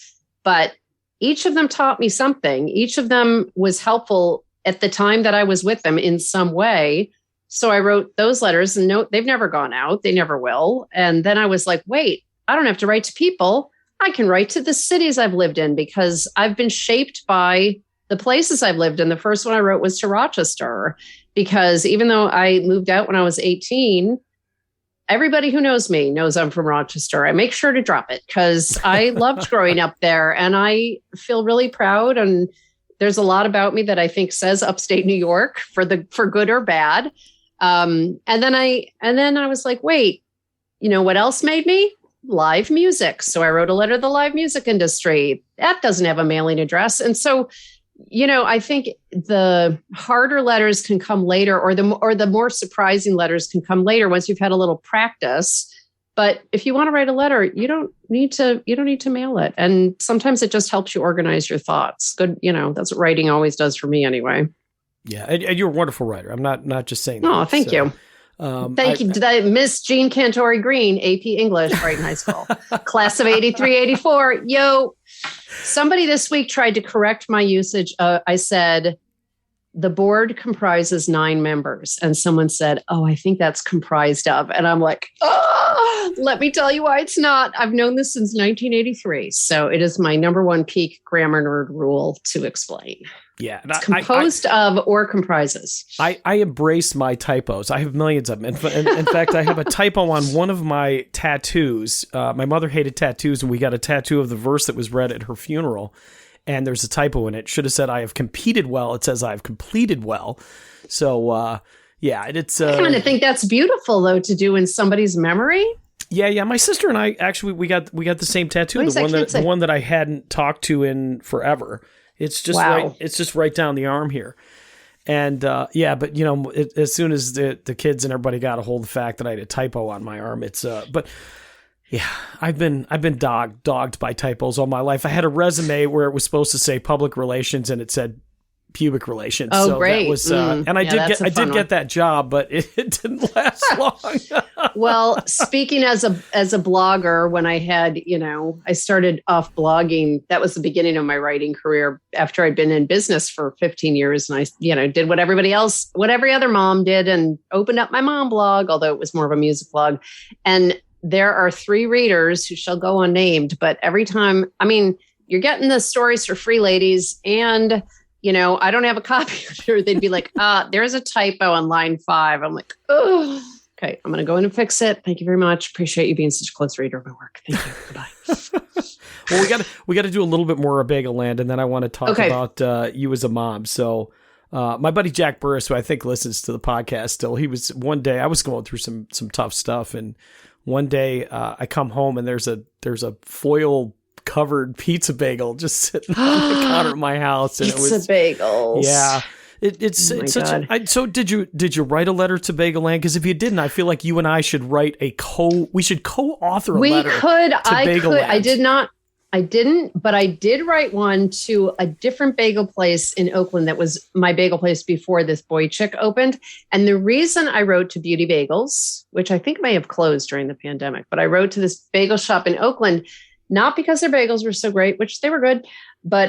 but each of them taught me something. Each of them was helpful at the time that I was with them in some way. So I wrote those letters, and no, they've never gone out. They never will. And then I was like, wait, I don't have to write to people. I can write to the cities I've lived in because I've been shaped by the places I've lived in. The first one I wrote was to Rochester because even though I moved out when I was 18, everybody who knows me knows I'm from Rochester. I make sure to drop it because I loved growing up there and I feel really proud. And there's a lot about me that I think says upstate New York for good or bad. And then I was like, wait, what else made me? Live music. So I wrote a letter to the live music industry. That doesn't have a mailing address. And so, I think the harder letters can come later, or the more surprising letters can come later once you've had a little practice. But if you want to write a letter, you don't need to mail it. And sometimes it just helps you organize your thoughts. Good. That's what writing always does for me anyway. Yeah. And you're a wonderful writer. I'm not just saying that. Oh, thank you. Thank you. Miss Jean Cantori Green, AP English, Brighton High School, class of 83, 84. Yo, somebody this week tried to correct my usage. I said, the board comprises 9 members. And someone said, oh, I think that's comprised of. And I'm like, oh, let me tell you why it's not. I've known this since 1983. So it is my number one peak grammar nerd rule to explain. Yeah. It's composed of or comprises. I embrace my typos. I have millions of them. In fact, I have a typo on one of my tattoos. My mother hated tattoos, and we got a tattoo of the verse that was read at her funeral. And there's a typo in it. Should have said, I have competed well. It says, I have completed well. So, yeah, it's... I kind of think that's beautiful, though, to do in somebody's memory. Yeah. My sister and I, actually, we got the same tattoo. The one that I hadn't talked to in forever. It's just It's just right down the arm here. And but as soon as the kids and everybody got a hold of the fact that I had a typo on my arm, it's but yeah, I've been dogged by typos all my life. I had a resume where it was supposed to say public relations and it said pubic relations. Oh, so great! That was, and I did get that job, but it didn't last long. Well, speaking as a blogger, when I had, I started off blogging. That was the beginning of my writing career after I'd been in business for 15 years. And I, did what every other mom did and opened up my mom blog, although it was more of a music blog. And there are 3 readers who shall go unnamed, but every time, you're getting the stories for free, ladies. And I don't have a copy of it. They'd be like, there's a typo on line 5. I'm like, oh, okay, I'm going to go in and fix it. Thank you very much. Appreciate you being such a close reader of my work. Thank you. Goodbye. Well, we got to do a little bit more of Bagel Land, and then I want to talk about you as a mom. So my buddy Jack Burris, who I think listens to the podcast still, one day I was going through some tough stuff, and one day I come home and there's a foil covered pizza bagel just sitting on the counter of my house. And pizza bagels. Yeah. It's Oh my such. God. So did you write a letter to Bagel Land? Because if you didn't, I feel like you and I should write we should co-author a We letter. could. To I Bagel could. Land. I did not. I didn't, but I did write one to a different bagel place in Oakland that was my bagel place before this Boy Chick opened. And the reason I wrote to Beauty Bagels, which I think may have closed during the pandemic, but I wrote to this bagel shop in Oakland, not because their bagels were so great, which they were good, but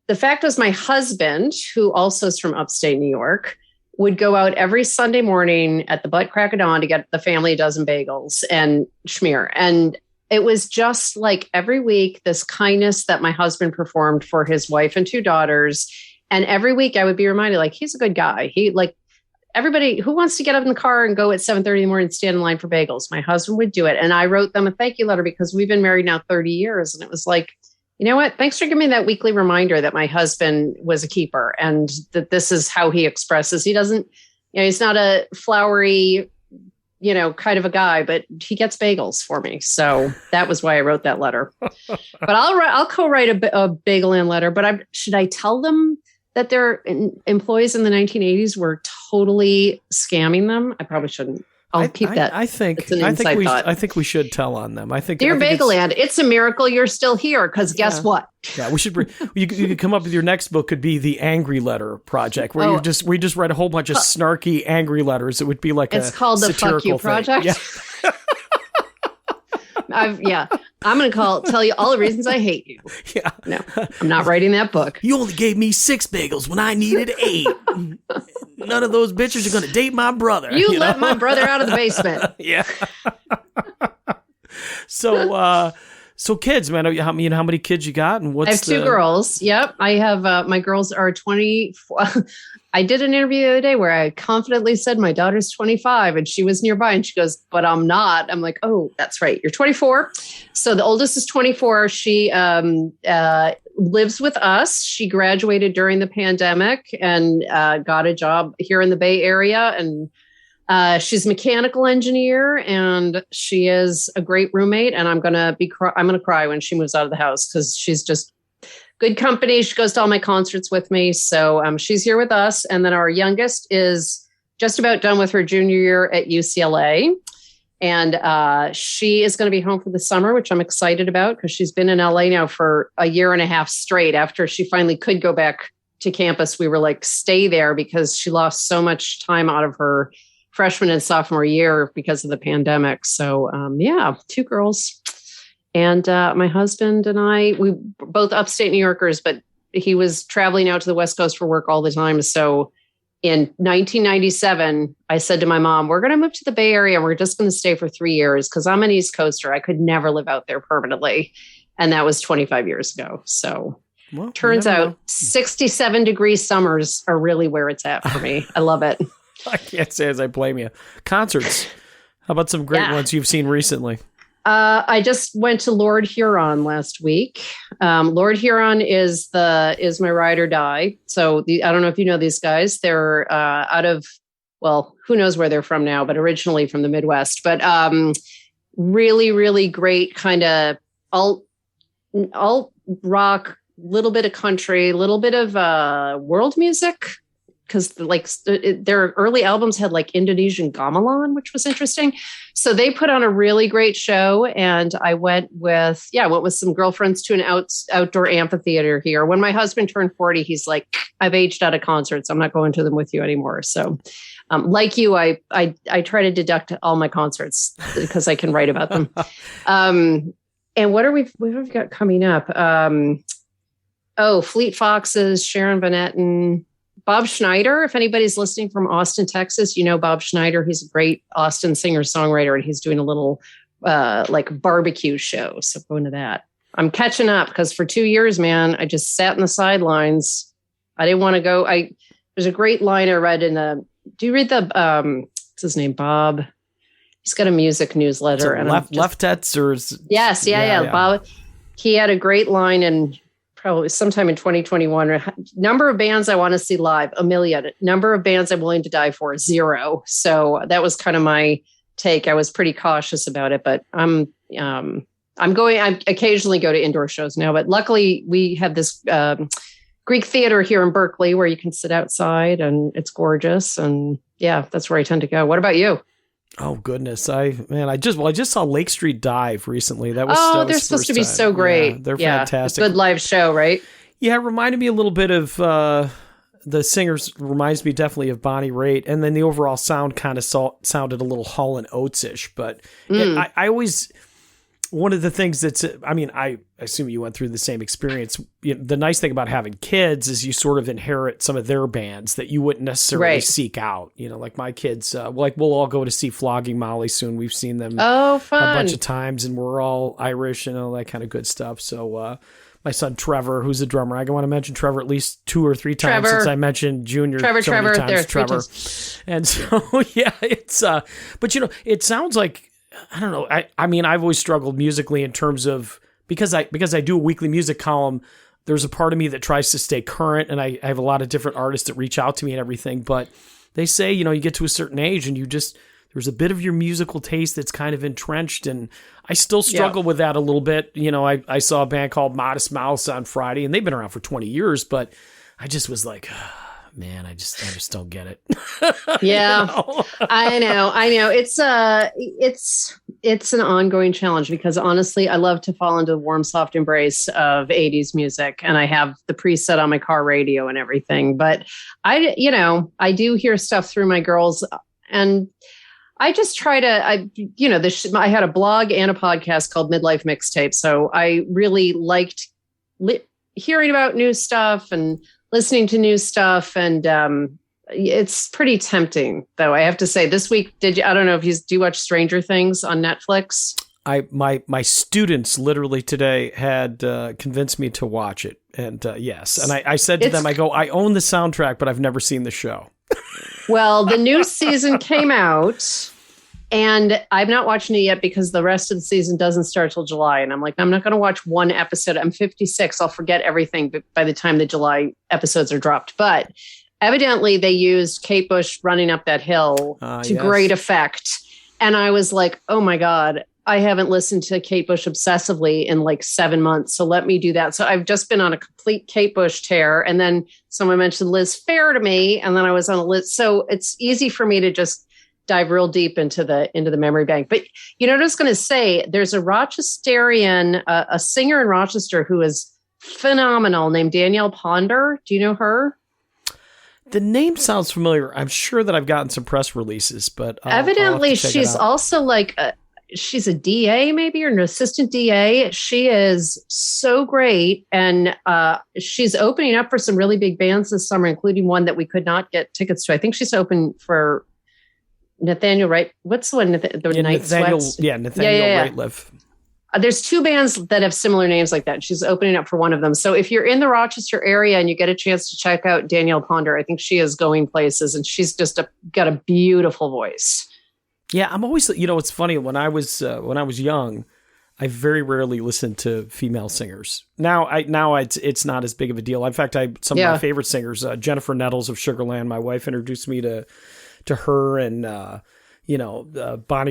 the fact was my husband, who also is from upstate New York, would go out every Sunday morning at the butt crack of dawn to get the family a dozen bagels and schmear. And it was just like every week, this kindness that my husband performed for his wife and two daughters. And every week I would be reminded, like, he's a good guy. He, like, everybody who wants to get up in the car and go at 7:30 in the morning and stand in line for bagels, my husband would do it. And I wrote them a thank you letter because we've been married now 30 years. And it was like, you know what? Thanks for giving me that weekly reminder that my husband was a keeper and that this is how he expresses. He doesn't, he's not a flowery, kind of a guy, but he gets bagels for me. So that was why I wrote that letter. But I'll co-write a Bagel Land letter. But should I tell them that their employees in the 1980s were totally scamming them? I probably shouldn't. I'll keep that. I think we should tell on them. Dear Bagel Land, it's a miracle you're still here. Because guess what? Yeah, we should. You could come up with your next book. Could be the Angry Letter Project, where we just write a whole bunch of snarky angry letters. It would be like it's called the Fuck You Project. Yeah. I'm going to tell you all the reasons I hate you. Yeah. No, I'm not writing that book. You only gave me 6 bagels when I needed 8. None of those bitches are going to date my brother. You let my brother out of the basement. Yeah. So kids, man, how many kids you got? And I have 2 girls. Yep. I have, my girls are 24. I did an interview the other day where I confidently said my daughter's 25 and she was nearby and she goes, but I'm not. I'm like, oh, that's right. You're 24. So the oldest is 24. She lives with us. She graduated during the pandemic and got a job here in the Bay Area. And she's a mechanical engineer and she is a great roommate. And I'm going to cry when she moves out of the house because she's just good company. She goes to all my concerts with me. So she's here with us. And then our youngest is just about done with her junior year at UCLA. And she is going to be home for the summer, which I'm excited about because she's been in LA now for a year and a half straight. After she finally could go back to campus, we were like, stay there because she lost so much time out of her freshman and sophomore year because of the pandemic. So 2 girls. And my husband and I, we both upstate New Yorkers, but he was traveling out to the West Coast for work all the time. So in 1997, I said to my mom, we're going to move to the Bay Area. And we're just going to stay for 3 years because I'm an East Coaster. I could never live out there permanently. And that was 25 years ago. So turns out 67-degree summers are really where it's at for me. I love it. I can't say as I blame you. Concerts. How about some great ones you've seen recently? I just went to Lord Huron last week. Lord Huron is my ride or die. So I don't know if you know these guys. They're out of, well, who knows where they're from now, but originally from the Midwest. But really, really great kind of alt rock, little bit of country, little bit of world music. Because their early albums had like Indonesian gamelan, which was interesting. So they put on a really great show. And I went with some girlfriends to an outdoor amphitheater here. When my husband turned 40, he's like, I've aged out of concerts. I'm not going to them with you anymore. So like you, I try to deduct all my concerts because I can write about them. And what have we got coming up? Fleet Foxes, Sharon Van Etten, Bob Schneider. If anybody's listening from Austin, Texas, you know Bob Schneider. He's a great Austin singer-songwriter, and he's doing a little barbecue show. So going to that. I'm catching up because for 2 years, man, I just sat in the sidelines. I didn't want to go. There's a great line I read do you read the, what's his name? Bob. He's got a music newsletter. And Leftettes or? Yes. Yeah. Bob. He had a great line and probably sometime in 2021, number of bands I want to see live, 1 million. Number of bands I'm willing to die for, 0. So that was kind of my take. I was pretty cautious about it, but I occasionally go to indoor shows now, but luckily we have this Greek theater here in Berkeley where you can sit outside and it's gorgeous. And yeah, that's where I tend to go. What about you? Oh goodness. I just saw Lake Street Dive recently. That was they're supposed to be so great. Yeah, they're fantastic. Good live show, right? Yeah, it reminded me a little bit of the singers reminds me definitely of Bonnie Raitt, and then the overall sound kind of sounded a little Hall & Oates-ish, but I always, one of the things I assume you went through the same experience. The nice thing about having kids is you sort of inherit some of their bands that you wouldn't necessarily seek out. Like my kids, we'll all go to see Flogging Molly soon. We've seen them a bunch of times, and we're all Irish and all that kind of good stuff. So, my son Trevor, who's a drummer, I want to mention Trevor at least 2 or 3 times since I mentioned Junior. Trevor, there, Trevor. And so, yeah, it's, but it sounds like, I don't know. I mean, I've always struggled musically in terms of, because I do a weekly music column, there's a part of me that tries to stay current, and I have a lot of different artists that reach out to me and everything, but they say, you get to a certain age and there's a bit of your musical taste that's kind of entrenched, and I still struggle with that a little bit. I saw a band called Modest Mouse on Friday, and they've been around for 20 years, but I just was like, man, I just don't get it. Yeah, I know. It's an ongoing challenge because honestly, I love to fall into the warm, soft embrace of 80s music, and I have the preset on my car radio and everything. But I do hear stuff through my girls, and I just try to, I had a blog and a podcast called Midlife Mixtape. So I really liked hearing about new stuff and listening to new stuff. And it's pretty tempting, though. I have to say, this week, I don't know if do you watch Stranger Things on Netflix? My students literally today had convinced me to watch it. And yes. And I said to them, I own the soundtrack, but I've never seen the show. Well, the new season came out, and I've not watching it yet because the rest of the season doesn't start till July. And I'm like, I'm not going to watch one episode. I'm 56. I'll forget everything by the time the July episodes are dropped. But evidently they used Kate Bush running up that hill to great effect. And I was like, oh my God, I haven't listened to Kate Bush obsessively in like 7 months. So let me do that. So I've just been on a complete Kate Bush tear. And then someone mentioned Liz Phair to me, and then I was on a list. So it's easy for me to just dive real deep into the memory bank. But what I was going to say, there's a Rochesterian, a singer in Rochester who is phenomenal named Danielle Ponder. Do you know her? The name sounds familiar. I'm sure that I've gotten some press releases, but evidently she's also like she's a DA maybe, or an assistant DA. She is so great. And she's opening up for some really big bands this summer, including one that we could not get tickets to. I think she's open for Nathaniel Wright. What's the one? Night Sweats? Yeah, Nathaniel Rateliff. There's 2 bands that have similar names like that. She's opening up for one of them. So if you're in the Rochester area and you get a chance to check out Danielle Ponder, I think she is going places, and she's just got a beautiful voice. Yeah, I'm always, it's funny, when I was young, I very rarely listened to female singers. Now it's not as big of a deal. In fact, some of my favorite singers, Jennifer Nettles of Sugarland, my wife introduced me to her, and Bonnie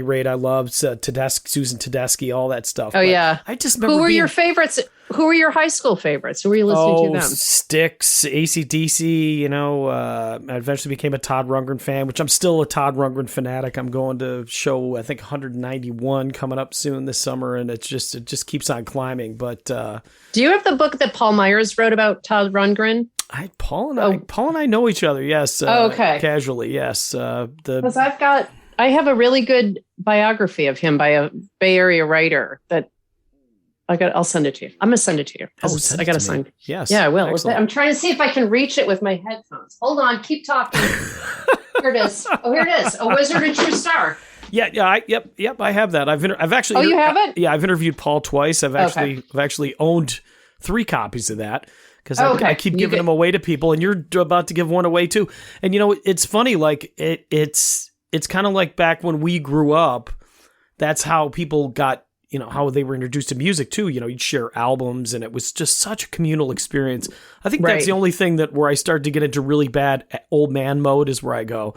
Raitt, I loved Susan Tedeschi, all that stuff. Oh, yeah. I just remember Who were your favorites? Who were your high school favorites? Who were you listening to them? Styx, AC/DC, I eventually became a Todd Rundgren fan, which I'm still a Todd Rundgren fanatic. I'm going to show, I think, 191 coming up soon this summer, and it just keeps on climbing. But do you have the book that Paul Myers wrote about Todd Rundgren? Paul and I know each other, yes. Okay. Casually, yes. Because I have a really good biography of him by a Bay Area writer that I'll send it to you. I'm going to send it to you. I got to sign it. Yes. Yeah, I will. Excellent. I'm trying to see if I can reach it with my headphones. Hold on. Keep talking. Here it is. Oh, here it is. A Wizard and True Star. Yeah. Yep. I have that. I've actually. Oh, you have it? Yeah, I've interviewed Paul twice. I've actually owned 3 copies of that, because I keep giving them away to people, and you're about to give one away too. And it's funny. Like it's kind of like back when we grew up. That's how people got. How they were introduced to music too. You'd share albums, and it was just such a communal experience. I think that's the only thing where I started to get into really bad old man mode, is where I go,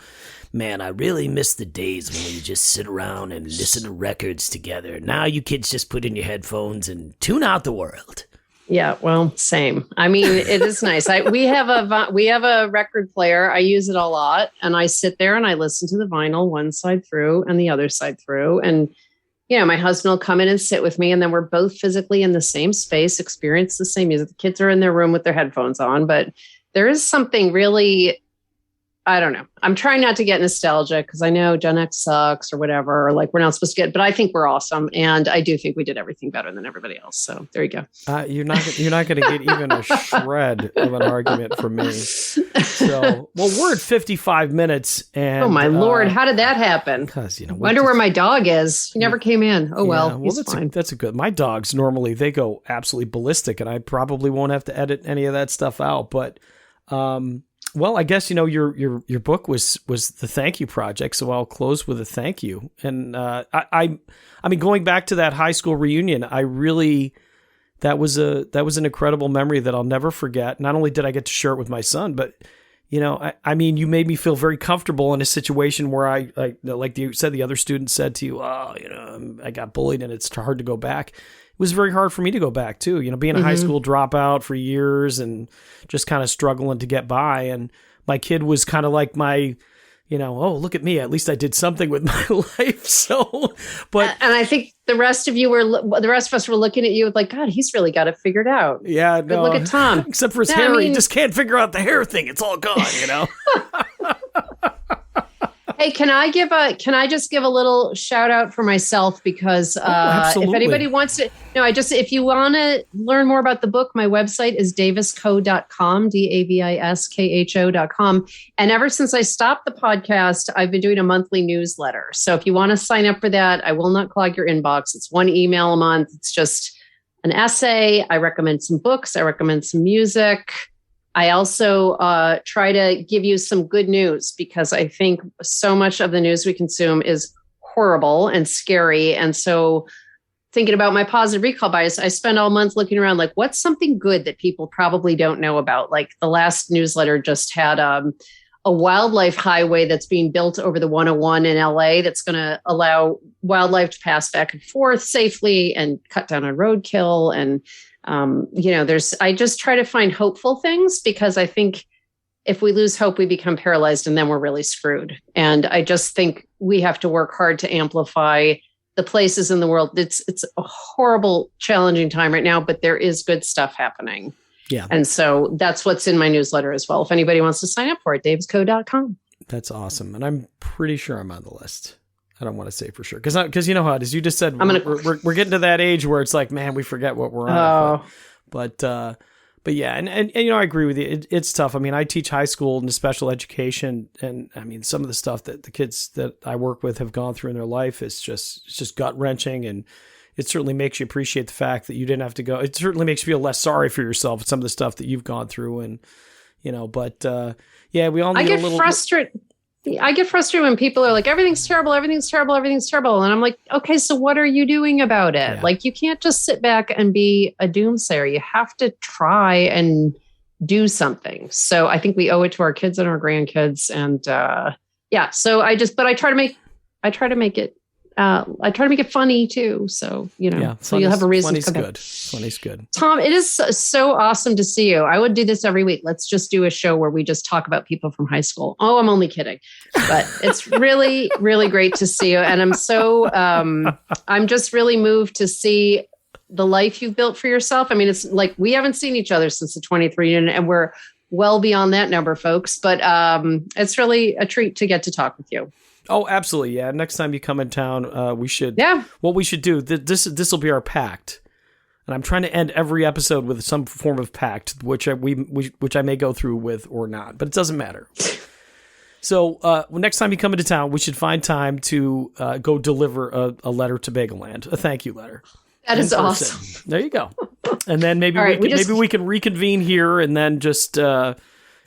man, I really miss the days when we just sit around and listen to records together. Now you kids just put in your headphones and tune out the world. Yeah, well, same. I mean, it is nice. We have a record player. I use it a lot, and I sit there and I listen to the vinyl one side through and the other side through. And my husband will come in and sit with me, and then we're both physically in the same space, experience the same music. The kids are in their room with their headphones on, but there is something really, I don't know. I'm trying not to get nostalgic because I know Gen X sucks or whatever, or like we're not supposed to get, but I think we're awesome. And I do think we did everything better than everybody else. So there you go. You're not going to get even a shred of an argument from me. So, well, we're at 55 minutes and. Oh my Lord. How did that happen? Because, wonder where my dog is. He never came in. Oh, well, he's fine. That's a good, my dogs normally, they go absolutely ballistic, and I probably won't have to edit any of that stuff out. But, well, I guess, your book was the thank you project. So I'll close with a thank you. And, I mean, going back to that high school reunion, that was an incredible memory that I'll never forget. Not only did I get to share it with my son, but, I mean, you made me feel very comfortable in a situation where I like you said, the other students said to you, I got bullied and it's hard to go back. It was very hard for me to go back too, being a high school dropout for years and just kind of struggling to get by. And my kid was kind of like my, oh, look at me. At least I did something with my life. So, but. And I think the rest of us were looking at you with like, God, he's really got it figured out. Yeah. No, look at Thom. Except for his hair. He just can't figure out the hair thing. It's all gone, Hey, can I just give a little shout out for myself because if anybody wants to, if you want to learn more about the book, my website is daviskho.com, DAVISKHO.com. And ever since I stopped the podcast, I've been doing a monthly newsletter. So if you want to sign up for that, I will not clog your inbox. It's one email a month. It's just an essay. I recommend some books. I recommend some music. I also try to give you some good news because I think so much of the news we consume is horrible and scary. And so thinking about my positive recall bias, I spend all month looking around like, what's something good that people probably don't know about? Like the last newsletter just had a wildlife highway that's being built over the 101 in LA that's going to allow wildlife to pass back and forth safely and cut down on roadkill. And I just try to find hopeful things because I think if we lose hope, we become paralyzed and then we're really screwed. And I just think we have to work hard to amplify the places in the world. It's a horrible, challenging time right now, but there is good stuff happening. Yeah. And so that's what's in my newsletter as well. If anybody wants to sign up for it, daviskho.com. That's awesome. And I'm pretty sure I'm on the list. I don't want to say for sure because you know how it is. You just said we're getting to that age where it's like, man, we forget what we're on. But yeah, and I agree with you. It's tough. I mean, I teach high school and special education, and I mean, some of the stuff that the kids that I work with have gone through in their life is just gut wrenching, and it certainly makes you appreciate the fact that you didn't have to go. It certainly makes you feel less sorry for yourself at some of the stuff that you've gone through, and But yeah, we all need a little. I get frustrated when people are like, everything's terrible, everything's terrible, everything's terrible. And I'm like, okay, so what are you doing about it? Yeah. Like, you can't just sit back and be a doomsayer. You have to try and do something. So I think we owe it to our kids and our grandkids. And so I try to make it funny too. So, so you'll have a reason to come back. Funny's good. Thom, it is so awesome to see you. I would do this every week. Let's just do a show where we just talk about people from high school. Oh, I'm only kidding. But it's really, really great to see you. And I'm just really moved to see the life you've built for yourself. I mean, it's like we haven't seen each other since the 23 and we're well beyond that number, folks. But it's really a treat to get to talk with you. Oh, absolutely. Yeah. Next time you come in town, we should. Yeah. What we should do, this will be our pact. And I'm trying to end every episode with some form of pact, which I may go through with or not, but it doesn't matter. So next time you come into town, we should find time to go deliver a letter to Bagel Land, a thank you letter. That is awesome. There you go. And then maybe we can reconvene here and then just.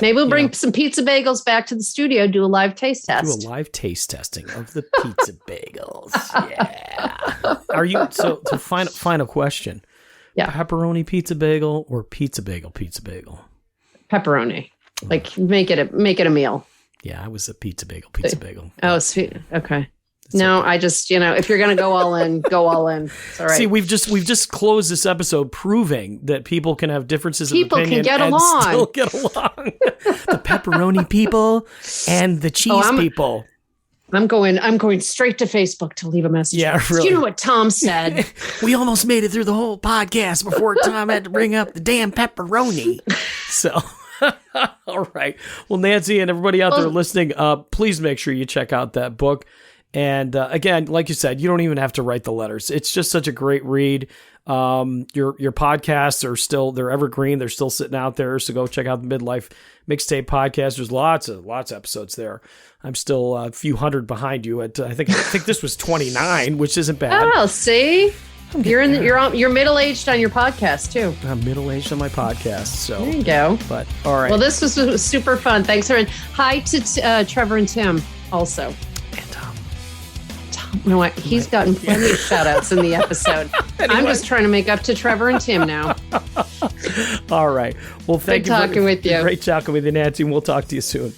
Maybe we'll bring some pizza bagels back to the studio, do a live taste test. Do a live taste testing of the pizza bagels. Yeah. Are you so final question? Yeah. Pepperoni pizza bagel or pizza bagel? Pepperoni. Like make it a meal. Yeah, I was a pizza bagel. Oh, sweet. Okay. No, I just, if you're going to go all in, go all in. It's all right. See, we've just closed this episode proving that people can have differences of opinion can get and along. still get along. The pepperoni people and the cheese people. I'm going straight to Facebook to leave a message. Yeah, really. You know what Thom said? We almost made it through the whole podcast before Thom had to bring up the damn pepperoni. So, all right. Well, Nancy and everybody out there listening, please make sure you check out that book. And again, like you said, you don't even have to write the letters. It's just such a great read. Your podcasts are they're evergreen. They're still sitting out there. So go check out the Midlife Mixtape Podcast. There's lots of episodes there. I'm still a few hundred behind you. I think this was 29, which isn't bad. Oh, see, you're middle aged on your podcast too. I'm middle aged on my podcast. So there you go. But all right. Well, this was super fun. Thanks, everyone. Hi to Trevor and Tim also. You know what? He's gotten plenty of shout outs in the episode. Anyway. I'm just trying to make up to Trevor and Tim now. All right. Well, thank you. Great talking with you. Great talking with you, Nancy. And we'll talk to you soon.